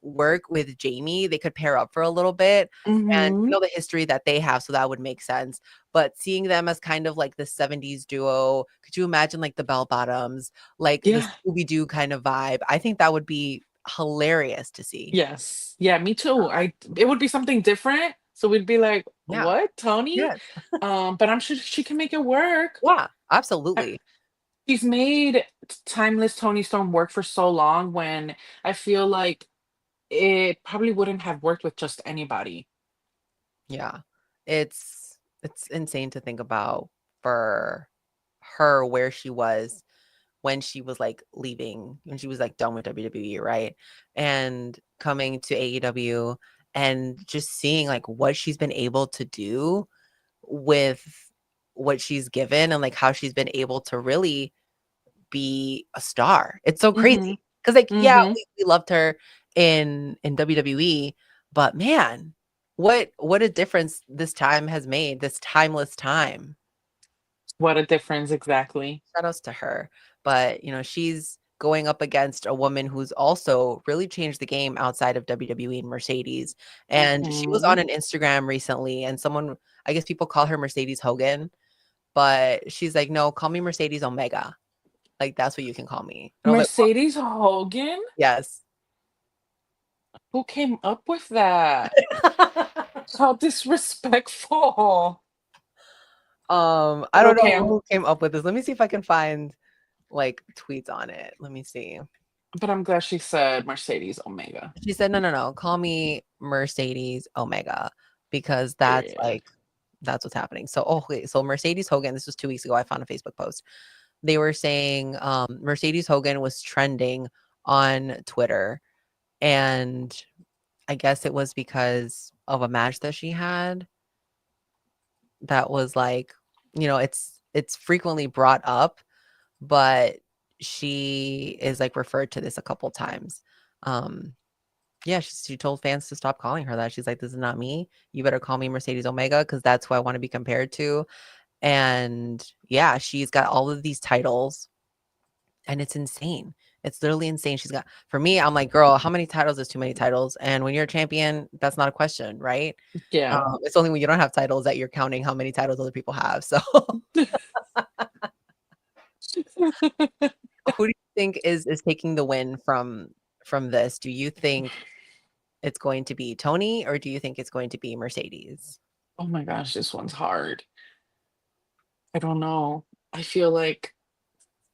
work with Jamie, they could pair up for a little bit. And you Mhm. know the history that they have, so that would make sense. But seeing them as kind of like the 70s duo, could you imagine like the bell bottoms, like the Yeah. Scooby-Doo kind of vibe? I think that would be hilarious to see. Yes. Yeah, me too. I It would be something different. So we'd be like, Yeah. "What, Tony?" Yes. But I'm sure she can make it work. Yeah, I, absolutely. she's made timeless Tony Storm work for so long when I feel like it probably wouldn't have worked with just anybody. Yeah. It's insane to think about for her where she was when she was like leaving, when she was like done with WWE, right? And coming to AEW and just seeing like what she's been able to do with what she's given and like how she's been able to really be a star. It's so Mhm. crazy. Cause like, yeah, Mhm. we loved her in WWE, but man, what a difference this time has made, this timeless time. What a difference exactly. Shout outs to her. But, you know, she's going up against a woman who's also really changed the game outside of WWE and Mercedes. And she was Mhm. on an Instagram recently, and someone, I guess people call her Mercedes Hogan, but she's like, no, call me Mercedes Omega. Like, that's what you can call me. And I was like, "What?" Mercedes Hogan? Yes. Who came up with that? How disrespectful. I But don't okay, know who came up with this. Let me see if I can find like tweets on it. Let me see. I'm glad she said Mercedes Omega. She said, "No, no, no. Call me Mercedes Omega because that's Period. like that's what's happening." So, oh wait, so Mercedes Hogan, this was 2 weeks ago. I found a Facebook post. They were saying Mercedes Hogan was trending on Twitter, and I guess it was because of a match that she had that was like, you know, it's frequently brought up, but she is like referred to this a couple times. Um, Yeah, she told fans to stop calling her that. She's like, "This is not me. You better call me Mercedes Omega because that's who I want to be compared to." And yeah, she's got all of these titles, and it's insane. It's literally insane. She's got for me, I'm like, girl, how many titles is too many titles? And when you're a champion, that's not a question, right? Yeah. It's only when you don't have titles that you're counting how many titles other people have. So, who do you think is taking the win from this? Do you think it's going to be Tony, or do you think it's going to be Mercedes? Oh my gosh, this one's hard. I don't know. I feel like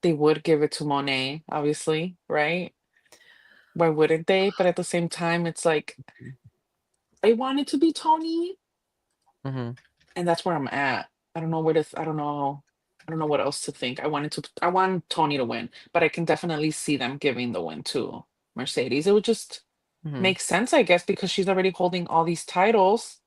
they would give it to Monet, obviously, right? Why wouldn't they? But at the same time, it's like I want it to be Tony, Mhm. and that's where I'm at. I don't know where to. I don't know. I don't know what else to think. I want Tony to win, but I can definitely see them giving the win to Mercedes. It would just Mhm. make sense, I guess, because she's already holding all these titles.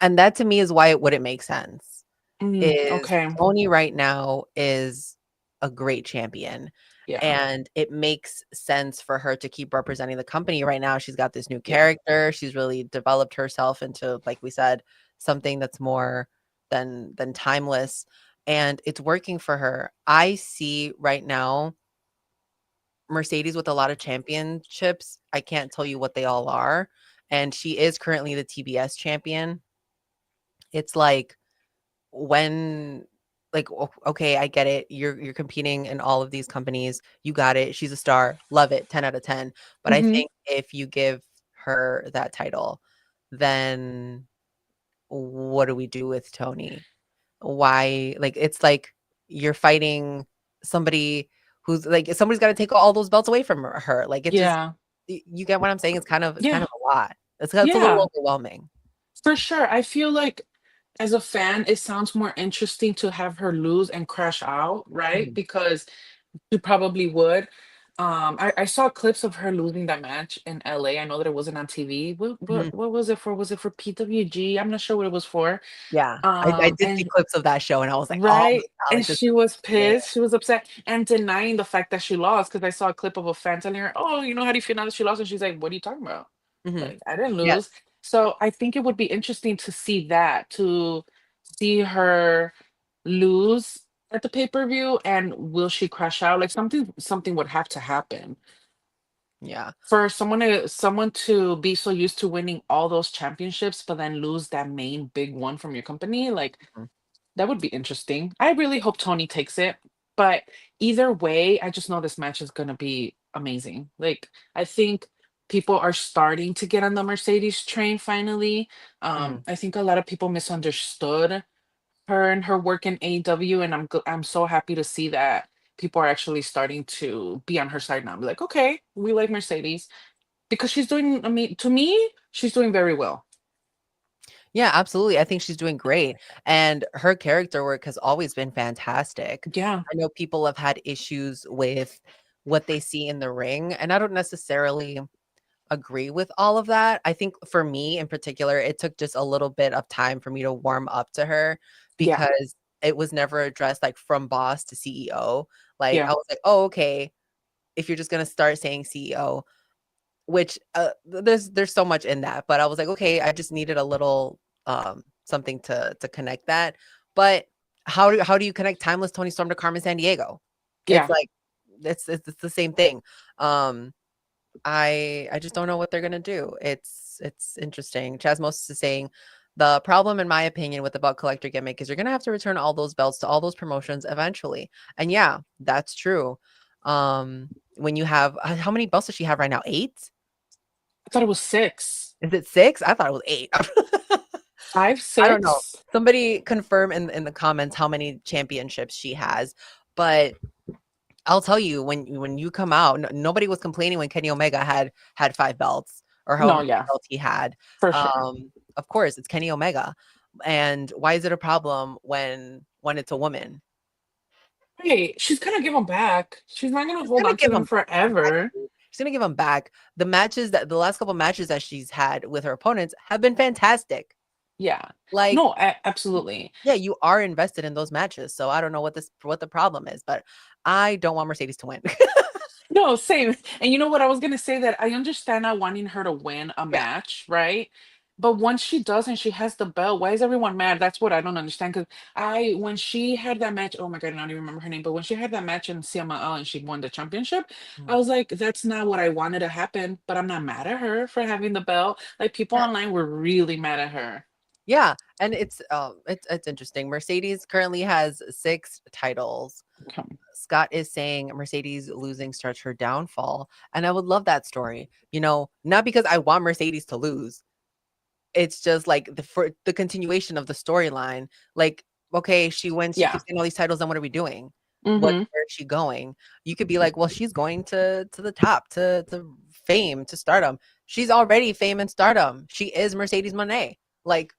And that to me is why it wouldn't make sense, is Okay. Tony right now is a great champion, Yeah. and it makes sense for her to keep representing the company right now. She's got this new Yeah. character, she's really developed herself into, like we said, something that's more than timeless, and it's working for her. I see right now Mercedes with a lot of championships. I can't tell you what they all are, and she is currently the TBS champion. It's like when like okay, I get it. You're competing in all of these companies. You got it. She's a star. Love it. 10 out of 10. But I Hmm. think if you give her that title, then what do we do with Tony? Why like it's like you're fighting somebody who's like somebody's got to take all those belts away from her. Like it just Yeah. you get what I'm saying? It's kind Yeah. of a lot. It's a little Yeah. overwhelming. For sure. I feel like as a fan, it sounds more interesting to have her lose and crash out, right? Mhm. Because she probably would. I saw clips of her losing that match in LA. I know that it wasn't on TV. What Mhm. what what was it for? Was it for PWG? I'm not sure what it was for. Yeah, I did see And clips of that show, and I was like, "Oh my right, god, and like, this she is was insane." pissed. She was upset and denying the fact that she lost because I saw a clip of a fan telling her, "Oh, how do you feel now that she lost?" And she's like, "What are you talking about? Mhm. Like, I didn't lose." Yes. So I think it would be interesting to see that, to see her lose at the pay-per-view, and will she crash out? Like something would have to happen Yeah. for someone to be so used to winning all those championships, but then lose that main big one from your company. Like Mhm. that would be interesting. I really hope Tony takes it. But either way, I just know this match is going to be amazing. Like, I think people are starting to get on the Mercedes train finally. Mhm. I think a lot of people misunderstood her and her work in AEW, and I'm so happy to see that people are actually starting to be on her side now. Be like, okay, we like Mercedes because she's doing. I mean, to me, she's doing very well. Yeah, absolutely. I think she's doing great, and her character work has always been fantastic. Yeah, I know people have had issues with what they see in the ring, and I don't necessarily agree with all of that. I think for me in particular, it took just a little bit of time for me to warm up to her yeah, because it was never addressed like from boss to CEO. Like I yeah, was like, "Oh, okay, if you're just going to start saying CEO," which there's so much in that, but I was like, "Okay, I just needed a little something to connect that." But how do you connect Timeless Tony Storm to Carmen San Diego? It's yeah. like it's the same thing. Um I just don't know what they're gonna do. It's interesting. Chasmos is saying the problem, in my opinion, with the belt collector gimmick is you're gonna have to return all those belts to all those promotions eventually. And yeah, that's true. When you have how many belts does she have right now? 8? I thought it was 6. Is it 6? I thought it was 8. 5, I don't know. 6? Somebody confirm in the comments how many championships she has. But I'll tell you, when you come out, nobody was complaining when Kenny Omega had 5 belts or however No, many yeah, belts he had. for sure. Of course, it's Kenny Omega. And why is it a problem when it's a woman? Hey, she's gonna give them back. She's not gonna She's hold gonna on to give them him forever. exactly. She's gonna give him back. The last couple matches that she's had with her opponents have been fantastic. Yeah. Like, No, absolutely. yeah, you are invested in those matches. So I don't know what the problem is, but I don't want Mercedes to win. No, same. And you know what? I was gonna say that I understand not wanting her to win a Yeah. match, right? But once she does and she has the belt, why is everyone mad? That's what I don't understand. Because when she had that match, oh my God, I don't even remember her name, but when she had that match in CMLL and she won the championship, I Mhm. was like, that's not what I wanted to happen. But I'm not mad at her for having the belt. Like people Yeah. online were really mad at her. Yeah, and it's interesting. Mercedes currently has 6 titles. Okay. Scott is saying Mercedes losing starts her downfall, and I would love that story. You know, not because I want Mercedes to lose. It's just like for the continuation of the storyline. Like, okay, she wins, she Yeah. keeps getting all these titles, then what are we doing? Mm-hmm. Where is she going? You could be like, well, she's going to the top, to fame, to stardom. She's already fame and stardom. She is Mercedes Moné. Like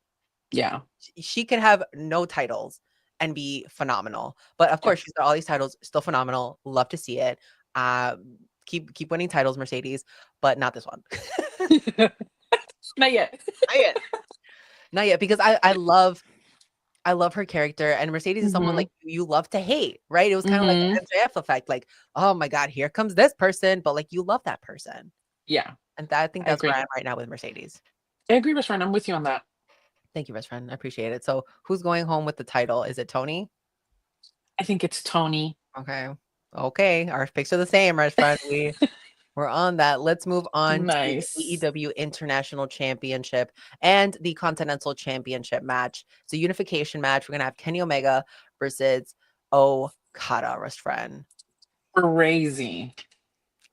Yeah. she could have no titles and be phenomenal. But of Yeah. course, she's got all these titles, still phenomenal. Love to see it. Keep winning titles, Mercedes, but not this one. Not yet. Not yet. Not yet, because I love her character, and Mercedes is someone Mm-hmm. like you love to hate, right? It was kind of like Mm-hmm. an MJF effect, like, oh my God, here comes this person, but like you love that person. Yeah. And I think I that's where I agree. am right now with Mercedes. I agree, best friend. I'm with you on that. Thank you, best friend. I appreciate it. So who's going home with the title? Is it Tony? I think it's Tony. Okay. Okay. Our picks are the same, best friend. We're on that. Let's move on to the Nice. AEW International Championship and the Continental Championship match. It's a unification match. We're gonna have Kenny Omega versus Okada, best friend. Crazy.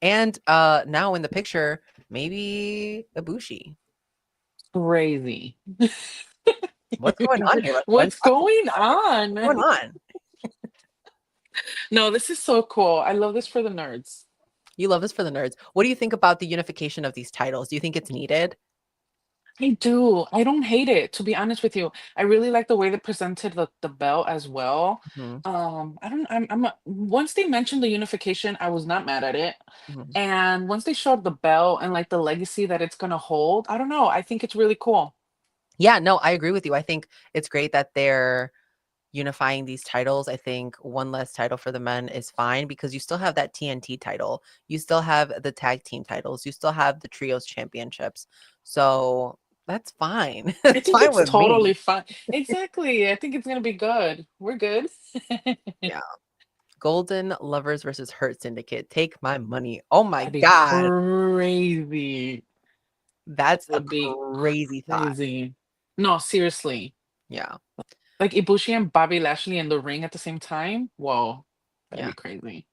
And now in the picture, maybe Ibushi. Crazy. What's going on here, best friend? What's Talk to me going about this. on? What's going on? No, this is so cool. I love this for the nerds. You love this for the nerds. What do you think about the unification of these titles? Do you think it's needed? I do. I don't hate it, to be honest with you. I really like the way they presented the belt as well. Mhm, I don't once they mentioned the unification, I was not mad at it. mhm. And once they showed the belt and like the legacy that it's gonna hold, I don't know. I think it's really cool. Yeah, no, I agree with you. I think it's great that they're unifying these titles. I think one less title for the men is fine because you still have that TNT title. You still have the tag team titles. You still have the trios championships. So that's fine. I It's think fine it's with me. totally fine. Exactly. I think it's gonna be good. We're good. Yeah. Golden Lovers versus Hurt Syndicate. Take my money. Oh my That'd be God. crazy. That That's a would be crazy thought. crazy. No, seriously. Yeah. Like Ibushi and Bobby Lashley in the ring at the same time? Whoa, that'd Yeah. be crazy.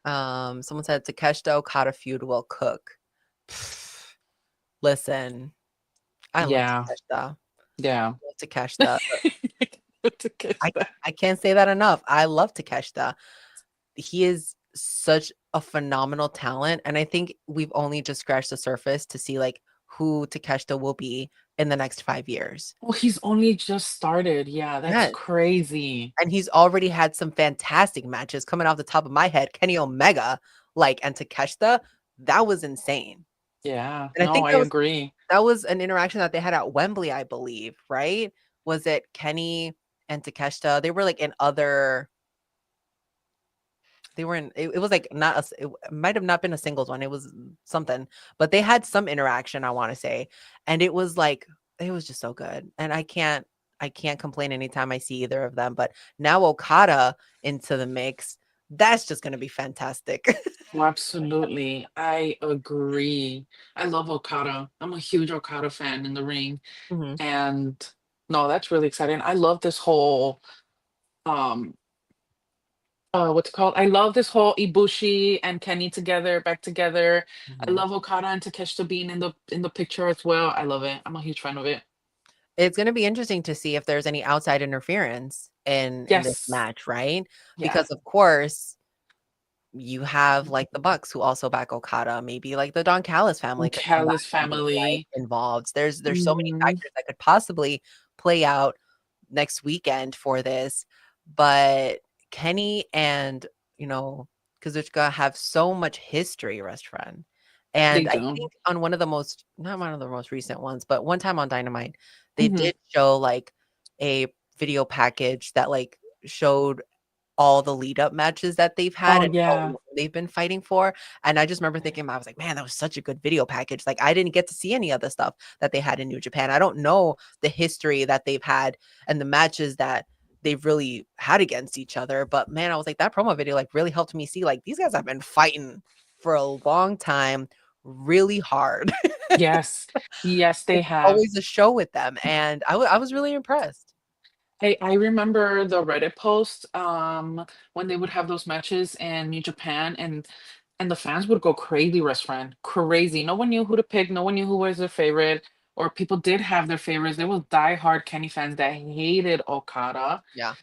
Someone said Takeshita Okada feud will cook. Listen, I love Yeah, Takeshita. yeah. Love Takeshita. To kiss I that. I can't say that enough. I love Takeshita. He is such a phenomenal talent, and I think we've only just scratched the surface to see, like, who Takeshita will be in the next 5 years. Oh, he's only just started. Yeah, that's Yes, crazy. and he's already had some fantastic matches coming off the top of my head. Kenny Omega, like, and Takeshita, that was insane, Yeah, and I no, think I that was agree. an interaction that they had at Wembley, I believe, right? Was it Kenny and Takeshita? They were, like, in other they were in it was, like, not a s it might have not been a singles one, it was something, but they had some interaction, I wanna say, and it was, like it was just so good, and I can't complain anytime I see either of them, but now Okada into the mix, that's just gonna be fantastic. Oh, absolutely. I agree. I love Okada. I'm a huge Okada fan in the ring. Mhm, And no, that's really exciting. I love this whole um what's it called? I love this whole Ibushi and Kenny together, back together. I mhm. love Okada and Takeshita being in the picture as well. I love it. I'm a huge fan of it. It's gonna be interesting to see if there's any outside interference in this Yes. match, right? Yeah. Because, of course, you have, like, the Bucks who also back Okada, maybe, like, the Don Callis family could come back Callis and be, like, family. involved. There's so many Mhm. factors that could possibly play out next weekend for this, but Kenny and, you know, Kazuchika have so much history, Rest Friend, They and I do. think on one of the most not one of the most recent ones, but one time on Dynamite, they Mhm. did show, like, a video package that, like, showed all the lead up matches that they've had Oh and how yeah. long they've been fighting for, and I just remember thinking, I was like, "Man, that was such a good video package." Like, I didn't get to see any of the stuff that they had in New Japan. I don't know the history that they've had and the matches that they've really had against each other, but man, I was like, that promo video, like, really helped me see, like, these guys have been fighting for a long time, really hard. Yes. Yes, they It's have. always a show with them, and I was really impressed. Hey, I remember the Reddit post when they would have those matches in New Japan and the fans would go crazy, restaurant. Crazy. No one knew who to pick, no one knew who was their favorite, or people did have their favorites. There was diehard Kenny fans that hated Okada. Yeah.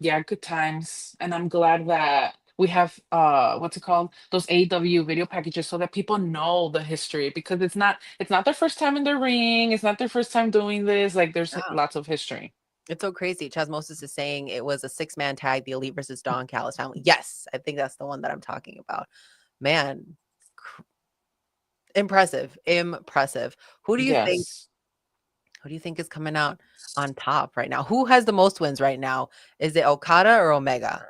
Yeah, good times. And I'm glad that we have what's it called? Those AEW video packages so that people know the history because it's not their first time in the ring, it's not their first time doing this. Like there's Yeah. lots of history. It's so crazy. Chaz Moses is saying it was a six-man tag, the Elite versus Don Callis family. Yes, I think that's the one that I'm talking about. Man, impressive, impressive. Yes. Who do you think is coming out on top right now? Who has the most wins right now? Is it Okada or Omega?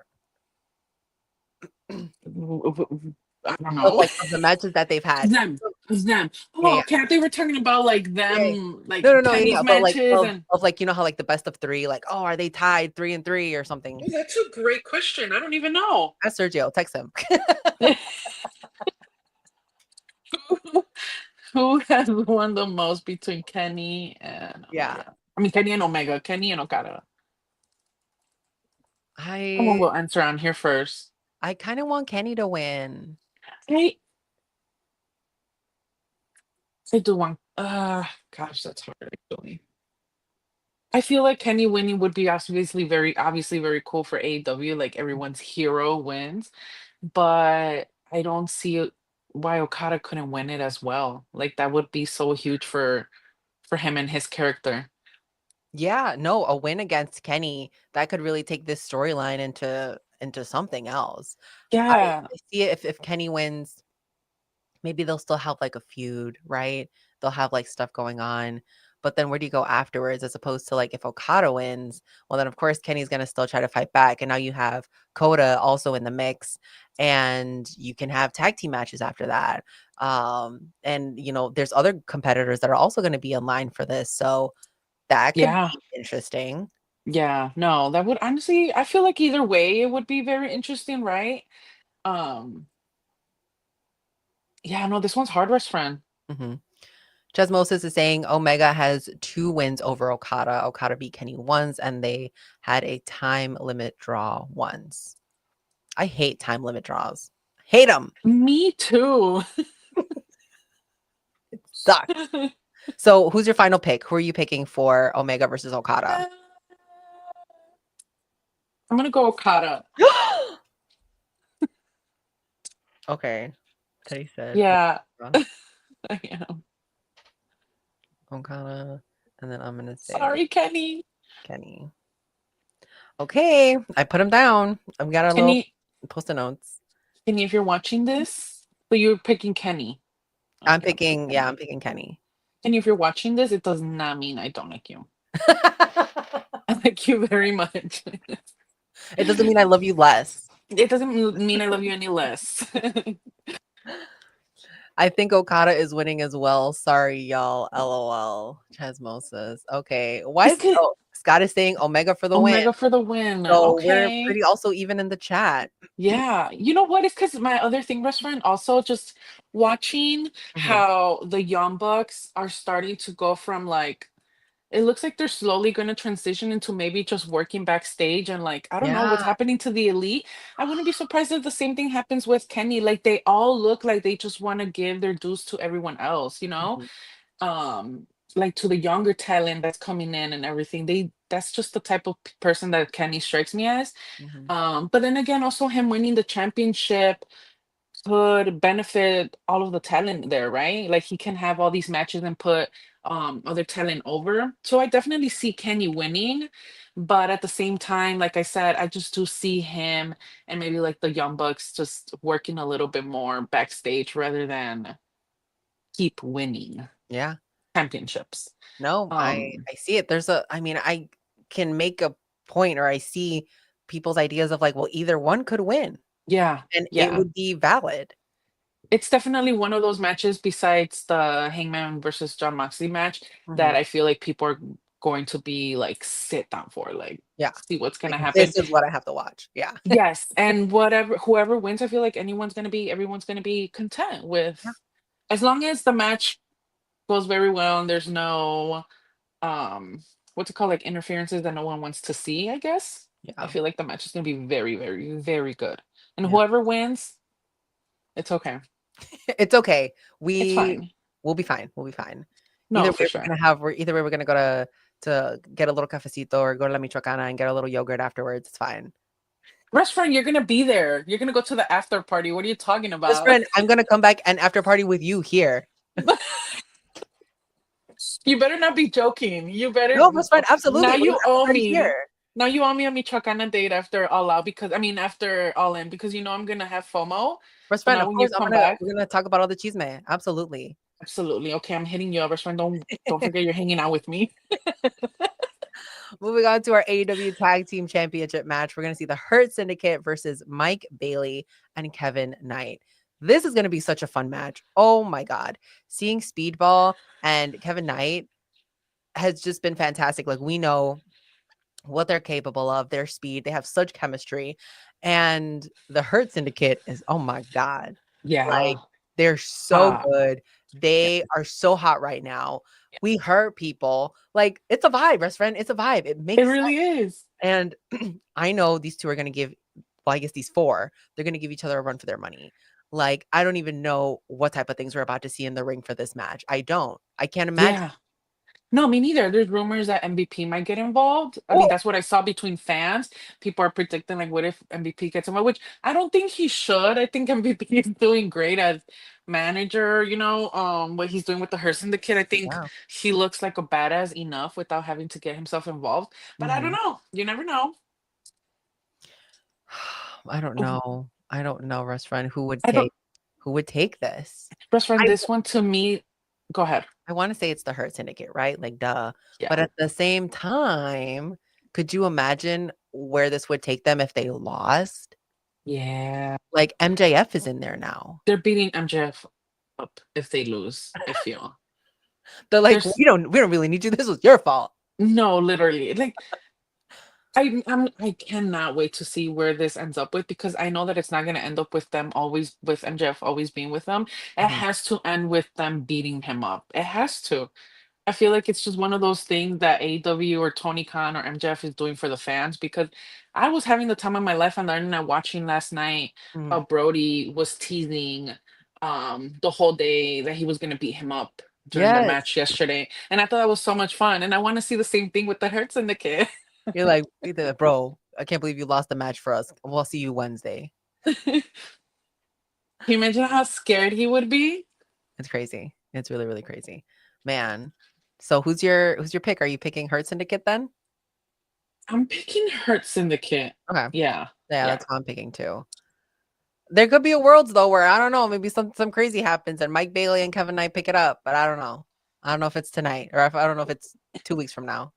I don't Of know. like of the matches that they've had. It's them. It's them. Yeah, Oh, yeah, okay. I think we're talking about like yeah. them, like No, no, no, yeah, Kenny's yeah. But like matches and of like you know how like the best of three, like oh, are they tied 3-3 or something? oh, that's a great question. I don't even know. Ask Sergio, text him. Who has won the most between Kenny and Yeah, Omega? I mean, Kenny and Omega, Kenny and Okada. Someone I will answer on here first. I kind of want Kenny to win. I I do want. Gosh, that's hard actually. I feel like Kenny winning would be obviously very cool for AEW. Like everyone's hero wins, but I don't see why Okada couldn't win it as well. Like that would be so huge for him and his character. Yeah, no, a win against Kenny that could really take this storyline into something else. Yeah, I see it if Kenny wins, maybe they'll still have like a feud, right? They'll have like stuff going on. But then where do you go afterwards as opposed to like if Okada wins? Well, then of course Kenny's gonna still try to fight back. And now you have Coda also in the mix, and you can have tag team matches after that. And there's other competitors that are also going to be in line for this. So that could yeah, be interesting. yeah. No, that would honestly, I feel like either way it would be very interesting, right? Um, yeah, no, this one's hard, best friend. hmm Chesmosis is saying Omega has 2 wins over Okada. Okada beat Kenny once, and they had a time limit draw once. I hate time limit draws. Hate them. Me too. Sucks. So who's your final pick? Who are you picking for Omega versus Okada? I'm gonna go Okada. Okay. Teddy said Yeah, Okada, I am. Okada, and then I'm gonna say Sorry, Kenny. Kenny. Okay, I put him down. I've got a little Kenny, post-it notes. Kenny, if you're watching this, but you're picking Kenny. I'm Okay, I'll pick picking, yeah, Kenny. I'm picking Kenny. Kenny, if you're watching this, it does not mean I don't like you. I like you very much. It doesn't mean I love you less. It doesn't mean I love you any less. I think Okada is winning as well. Sorry, y'all. LOL. Chasmosis. Okay. Why It's is good. Scott is saying Omega for the win? Omega for the win. So we're Okay. pretty also even in the chat. Yeah. You know what? It's because my other thing, best friend, also just watching Mhm. how the Young Bucks are starting to go from like, it looks like they're slowly going to transition into maybe just working backstage and like, I don't know what's Yeah. happening to the elite. I wouldn't be surprised if the same thing happens with Kenny. Like they all look like they just want to give their dues to everyone else, you know? Mhm. um like to the younger talent that's coming in and everything. That's just the type of person that Kenny strikes me as. Mhm. But then again, also him winning the championship could benefit all of the talent there, right? Like he can have all these matches and put other talent over. So I definitely see Kenny winning, but at the same time, like I said, I just do see him and maybe like the Young Bucks just working a little bit more backstage rather than keep winning Yeah. championships. No, Um, I see it. I mean, I can make a point, or I see people's ideas of like, well, either one could win yeah, and it yeah. would be valid. It's definitely one of those matches besides the Hangman versus John Moxley match that Mhm. I feel like people are going to be like sit down for, like Yeah. see what's Like gonna happen. this is what I have to watch. Yeah. Yes, and whatever whoever wins, I feel like everyone's gonna be content Yeah. with as long as the match goes very well and there's no what's it called, like interferences that no one wants to see, I guess. I Yeah. feel like the match is gonna be very, very, very good. And Yeah. whoever wins, it's okay. It's okay. It's We fine. will be fine. We'll be fine. No, for sure. Either way we're gonna go to get a little cafecito or go to La Michoacana and get a little yogurt afterwards. It's fine. Restaurant, you're gonna be there. You're gonna go to the after party. What are you talking Best about? friend, I'm gonna come back and after party with you here. You better not be joking. You better No, best friend, now absolutely. We're you gonna after owe party me. here. Now you owe me a Michoacana date after all out because I mean after all in because you know I'm gonna have FOMO. Best So friend, now of when you course, come back, we're gonna talk about all the chisme. Absolutely. absolutely. Okay, I'm hitting you up, restaurant. Don't forget you're hanging out with me. Moving on to our AEW Tag Team Championship match, we're going to see the Hurt Syndicate versus Mike Bailey and Kevin Knight. This is going to be such a fun match. Oh my God. Seeing Speedball and Kevin Knight has just been fantastic. Like, we know what they're capable of, their speed, they have such chemistry. And the Hurt Syndicate is, oh my God. Yeah. Like, they're so Ah, good. yeah. They are so hot right now. We hurt people. Like, it's a vibe, best friend. It's a vibe. It It makes sense. really is. And I know these two are going to give, well, I guess these four, they're going to give each other a run for their money. Like, I don't even know what type of things we're about to see in the ring for this match. I don't. I can't imagine. Yeah. No, me neither. There's rumors that MVP might get involved. I mean, Oh, that's what I saw between fans. People are predicting, like, what if MVP gets involved? Which I don't think he should. I think MVP is doing great as manager, what he's doing with the Her Syndicate. I think Yeah. he looks like a badass enough without having to get himself involved. But I don't Mhm. know. You never know. I don't Oh, know. I don't know, restaurant I don't, who would take this. best friend, I this one to me, go ahead. I wanna say it's the Hurt Syndicate, right? Like, duh. Yeah. But at the same time, could you imagine where this would take them if they lost? Yeah. Like, MJF is in there now. They're beating MJF up if they lose, I feel. They're like, There's we don't really need you. This was your fault." no, literally. Like I cannot wait to see where this ends up with, because I know that it's not going to end up with them always, with MJF always being with them. It Mhm. has to end with them beating him up. It has to. I feel like it's just one of those things that AEW or Tony Khan or MJF is doing for the fans, because I was having the time of my life on the internet watching last night how Mhm. Brody was teasing the whole day that he was going to beat him up during their Yes. match yesterday, and I thought that was so much fun, and I want to see the same thing with the Hurt Syndicate. You're like, "Either bro, I can't believe you lost the match for us. We'll see you Wednesday." Can you imagine how scared he would be? It's crazy. It's really, really crazy. Man. So who's your pick? Are you picking Hurt Syndicate then? I'm picking Hurt Syndicate. Okay. Yeah, Yeah, yeah. that's what I'm picking too. There could be a worlds though where I don't know, maybe some crazy happens and Mike Bailey and Kevin Knight pick it up, but I don't know. I don't know if it's tonight or if I don't know if it's 2 weeks from now.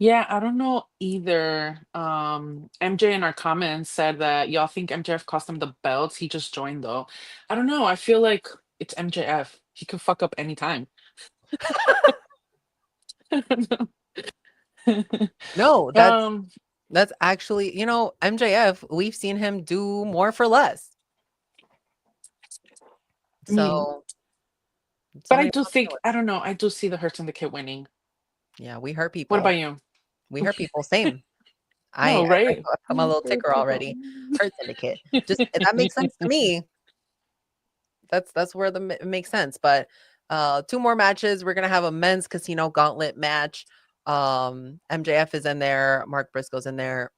Yeah, I don't know either. MJ in our comments said that y'all think MJF cost him the belts. He just joined though. I don't know. I feel like it's MJF. He could fuck up anytime. I don't know. No, that's um, that's actually, MJF, we've seen him do more for less. I mean, So but I somebody do wants to think, do it. I don't know. I do see the Hurt Syndicate winning. Yeah, we hurt What people. about you? We hurt people. Same. I No, I right? put my little ticker already. Hurt Syndicate. Just that makes sense to me. That's where it makes sense. But 2 more matches. We're gonna have a men's casino gauntlet match. MJF is in there. Mark Briscoe's in there.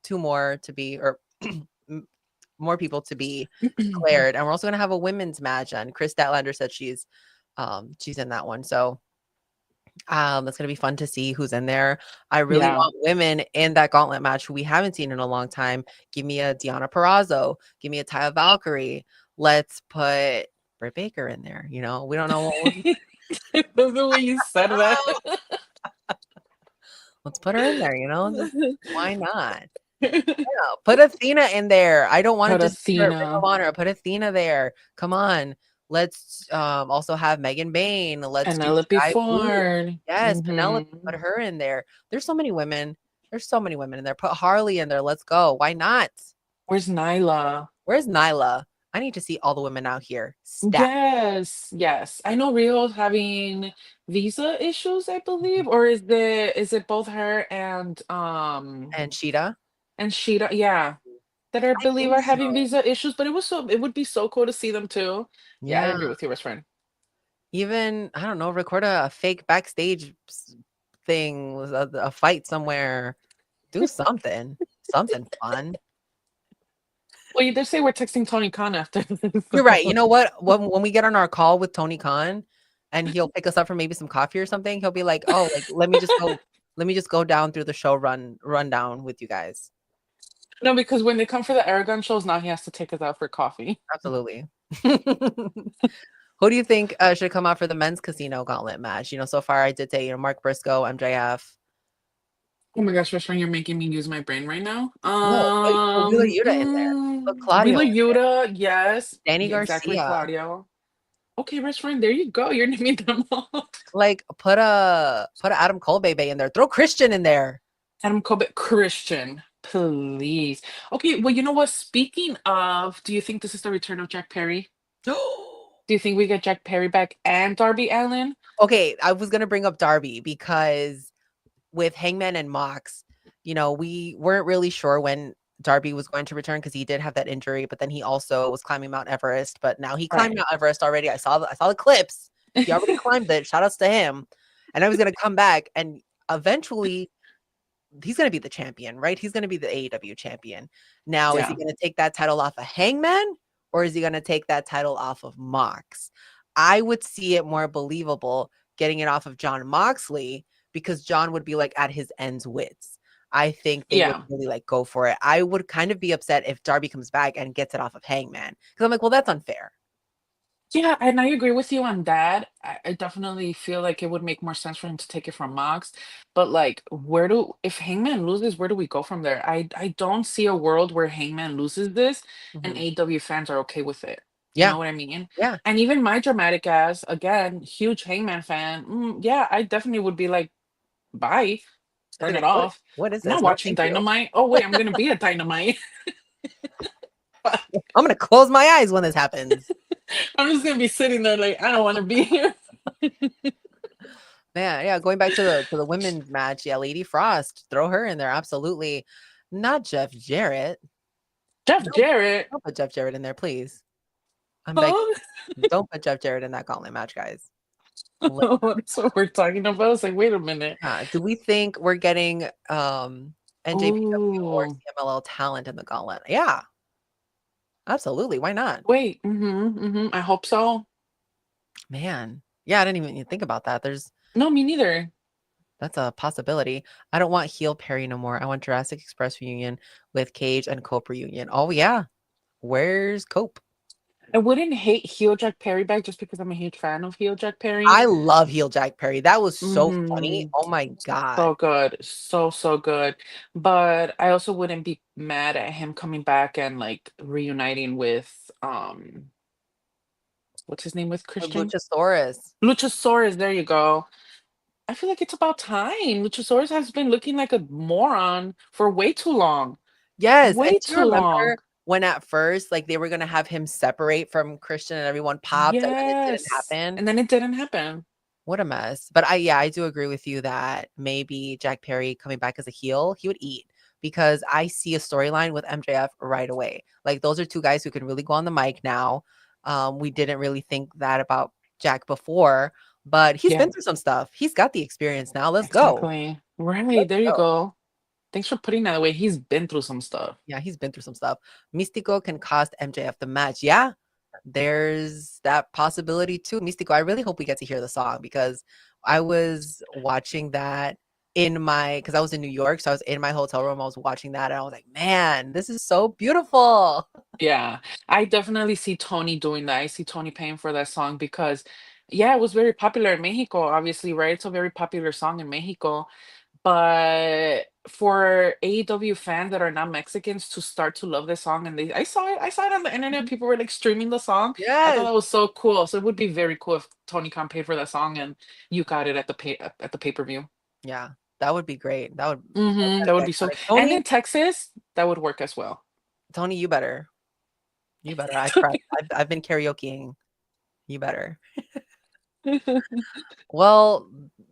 2 more to be, or more people to be declared. And we're also gonna have a women's match. And Chris Statlander said she's in that one. So that's gonna be fun to see who's in there. I really Yeah. want women in that gauntlet match who we haven't seen in a long time. Give me a Deonna Purrazzo. Give me a Taya Valkyrie. Let's put Britt Baker in there. We don't know what. That's the way you said that. Let's put her in there. Why not? Yeah, put Athena in there. I don't want to But just put Ring of Athena, Honor. Put Athena there. Come on. Let's also have Megan Bain. Let's do Penelope Sky Blue. Ford. Yes, Penelope. Hmm. Put her in there. There's so many women. There's so many women in there. Put Harley in there. Let's go. Why not? Where's Nyla? Where's Nyla? I need to see all the women out here. Stat Yes, yes. I know Rio's having visa issues, I believe, or is it both her and Sheeta. and Sheeta? Yeah, that I I believe think are having so. visa issues, but it would be so cool to see them too. Yeah, I Yeah. agree with you, best friend. Even I don't know. Record a fake backstage thing, with a fight somewhere. Do something. Something fun. Well, you did say we're texting Tony Khan after this. You're right. You know what? When we get on our call with Tony Khan and he'll pick us up for maybe some coffee or something, he'll be like, "Oh, like let me just go down through the show rundown with you guys." No, because when they come for the Aragon shows, now he has to take us out for coffee. Absolutely. Who do you think should come out for the men's casino gauntlet match? So far I did say, Mark Briscoe, MJF. Oh my gosh, best friend, you're making me use my brain right now. No, put Wheeler Yuta in there. Put Claudio Wheeler in there. Yuta, yes, Danny yeah, exactly, Garcia. Claudio. Okay, best friend, there you go. You're naming them all. Like put a Adam Cole baby in there. Throw Christian in there. Adam Kobe, Christian, please. Okay, well, you know what? Speaking of, do you think this is the return of Jack Perry? Do you think we get Jack Perry back and Darby Allin? Okay, I was gonna bring up Darby because with Hangman and Mox, we weren't really sure when Darby was going to return because he did have that injury, but then he also was climbing Mount Everest. But now he climbed Right. Mount Everest already. I saw the clips. He already climbed it. Shout outs to him. And I was gonna come back and eventually he's gonna be the champion, right? He's gonna be the AEW champion. Now, is he Yeah. gonna take that title off of Hangman or is he going to take that title off of Mox? I would see it more believable getting it off of John Moxley because John would be like at his ends wits. I think they would Yeah. really like go for it. I would kind of be upset if Darby comes back and gets it off of Hangman because I'm like, well, that's unfair. Yeah, and I agree with you on that. I definitely feel like it would make more sense for him to take it from Mox. But like, if Hangman loses, where do we go from there? I don't see a world where Hangman loses this and Mhm. AEW fans are okay with it. You Yeah, know what I mean? yeah. And even my dramatic ass, again, huge Hangman fan. Yeah, I definitely would be like, bye, I'd be turn it like, off. what is I'm not this? No, watching thank you. Dynamite. Oh wait, I'm gonna be at Dynamite. I'm gonna close my eyes when this happens. I'm just gonna be sitting there like I don't want to be here. Man, yeah, going back to the women's match, yeah, Lady Frost, throw her in there, absolutely. Not Jeff Jarrett. Jeff No, Jarrett. don't put Jeff Jarrett in there, please. I'm begging. Huh? Don't put Jeff Jarrett in that gauntlet match, guys. Li- That's what we're talking about. It's like, wait a minute. Do we think we're getting NJPW or Oh, CMLL talent in the gauntlet? Yeah, absolutely. Why not? wait. I hope so. Man. Yeah, I didn't even think about that. No, me neither. That's a possibility. I don't want heel Perry no more. I want Jurassic Express reunion with Cage and Cope reunion. Oh yeah. Where's Cope? I wouldn't hate heel Jack Perry back just because I'm a huge fan of heel Jack Perry. I love heel Jack Perry. That was so funny. Mm-hmm. Oh my God. So good. So good. But I also wouldn't be mad at him coming back and like reuniting with what's his name with Christian? Luchasaurus. Luchasaurus, there you go. I feel like it's about time. Luchasaurus has been looking like a moron for way too long. Yes. And Way do you too long. remember when at first, like they were gonna have him separate from Christian and everyone popped and then it didn't Yes. happen? And then it didn't happen. What a mess. But I do agree with you that maybe Jack Perry coming back as a heel, he would eat because I see a storyline with MJF right away. Like those are two guys who can really go on the mic now. We didn't really think that about Jack before, but he's Yeah, been through some stuff. He's got the experience now. Let's go. exactly. Right. Let's There you go. go. Thanks for putting that away. He's been through some stuff. Yeah, he's been through some stuff. Mystico can cost MJF the match. Yeah, there's that possibility too. Mystico, I really hope we get to hear the song because I was watching that because I was in New York, so I was in my hotel room. I was watching that, and I was like, "Man, this is so beautiful." Yeah. I definitely see Tony doing that. I see Tony paying for that song because, yeah, it was very popular in Mexico, obviously, right? It's a very popular song in Mexico. But for AEW fans that are not Mexicans to start to love this song, and I saw it on the internet. Mhm. People were like streaming the song. I thought Yes. that was so cool. So it would be very cool if Tony Khan paid for that song and you got it at the pay-per-view. Yeah, that would be great. That would That be would be so. iconic. And in Texas, that would work as well. Tony, you better. You better. I trust. I've been karaokeing. You better. Well,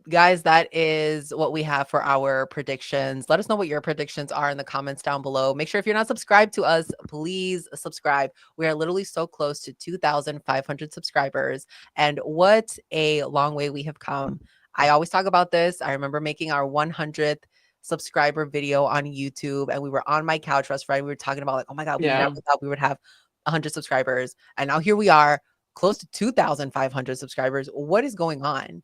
guys, that is what we have for our predictions. Let us know what your predictions are in the comments down below. Make sure if you're not subscribed to us, please subscribe. We are literally so close to 2,500 subscribers. And what a long way we have come. I always talk about this. I remember making our 100th subscriber video on YouTube, and we were on my couch, Russ Friday. We were talking about, like, oh my God, we never Yeah. thought we would have 100 subscribers. And now here we are, close to 2,500 subscribers. What is going on?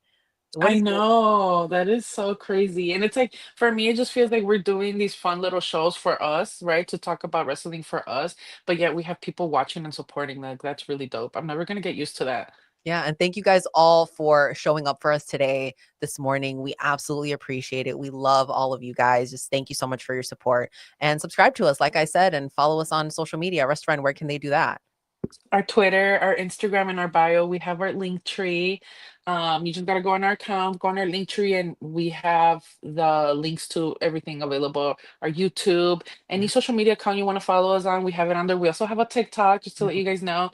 What I is know that is so crazy. And it's like for me, it just feels like we're doing these fun little shows for us, right? To talk about wrestling for us, but yet we have people watching and supporting. Like that's really dope. I'm never gonna get used to that. Yeah, and thank you guys all for showing up for us today, this morning. We absolutely appreciate it. We love all of you guys. Just thank you so much for your support. And subscribe to us, like I said, and follow us on social media. Restaurant, where can they do that? Our Twitter, our Instagram, and our bio, we have our link tree. You just gotta go on our account, go on our link tree, and we have the links to everything available. Our YouTube, any Yeah. social media account you want to follow us on, we have it on there. We also have a TikTok, just to let Mhm. you guys know.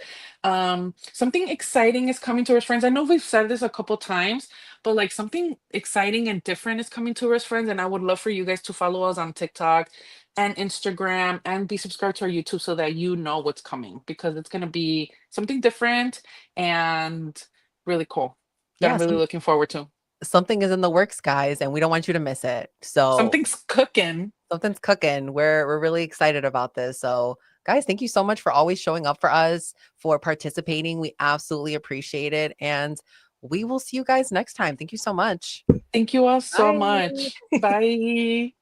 Something exciting is coming to us, friends. I know we've said this a couple times, but like something exciting and different is coming to us, friends. And I would love for you guys to follow us on TikTok and Instagram and be subscribed to our YouTube so that you know what's coming because it's going to be something different and really cool that Yeah, I'm really looking forward to. something is in the works, guys, and we don't want you to miss it. So Something's cooking. something's cooking. We're really excited about this. So Guys, thank you so much for always showing up for us, for participating. We absolutely appreciate it. And we will see you guys next time. Thank you so much. Thank you all so Bye. much. Bye.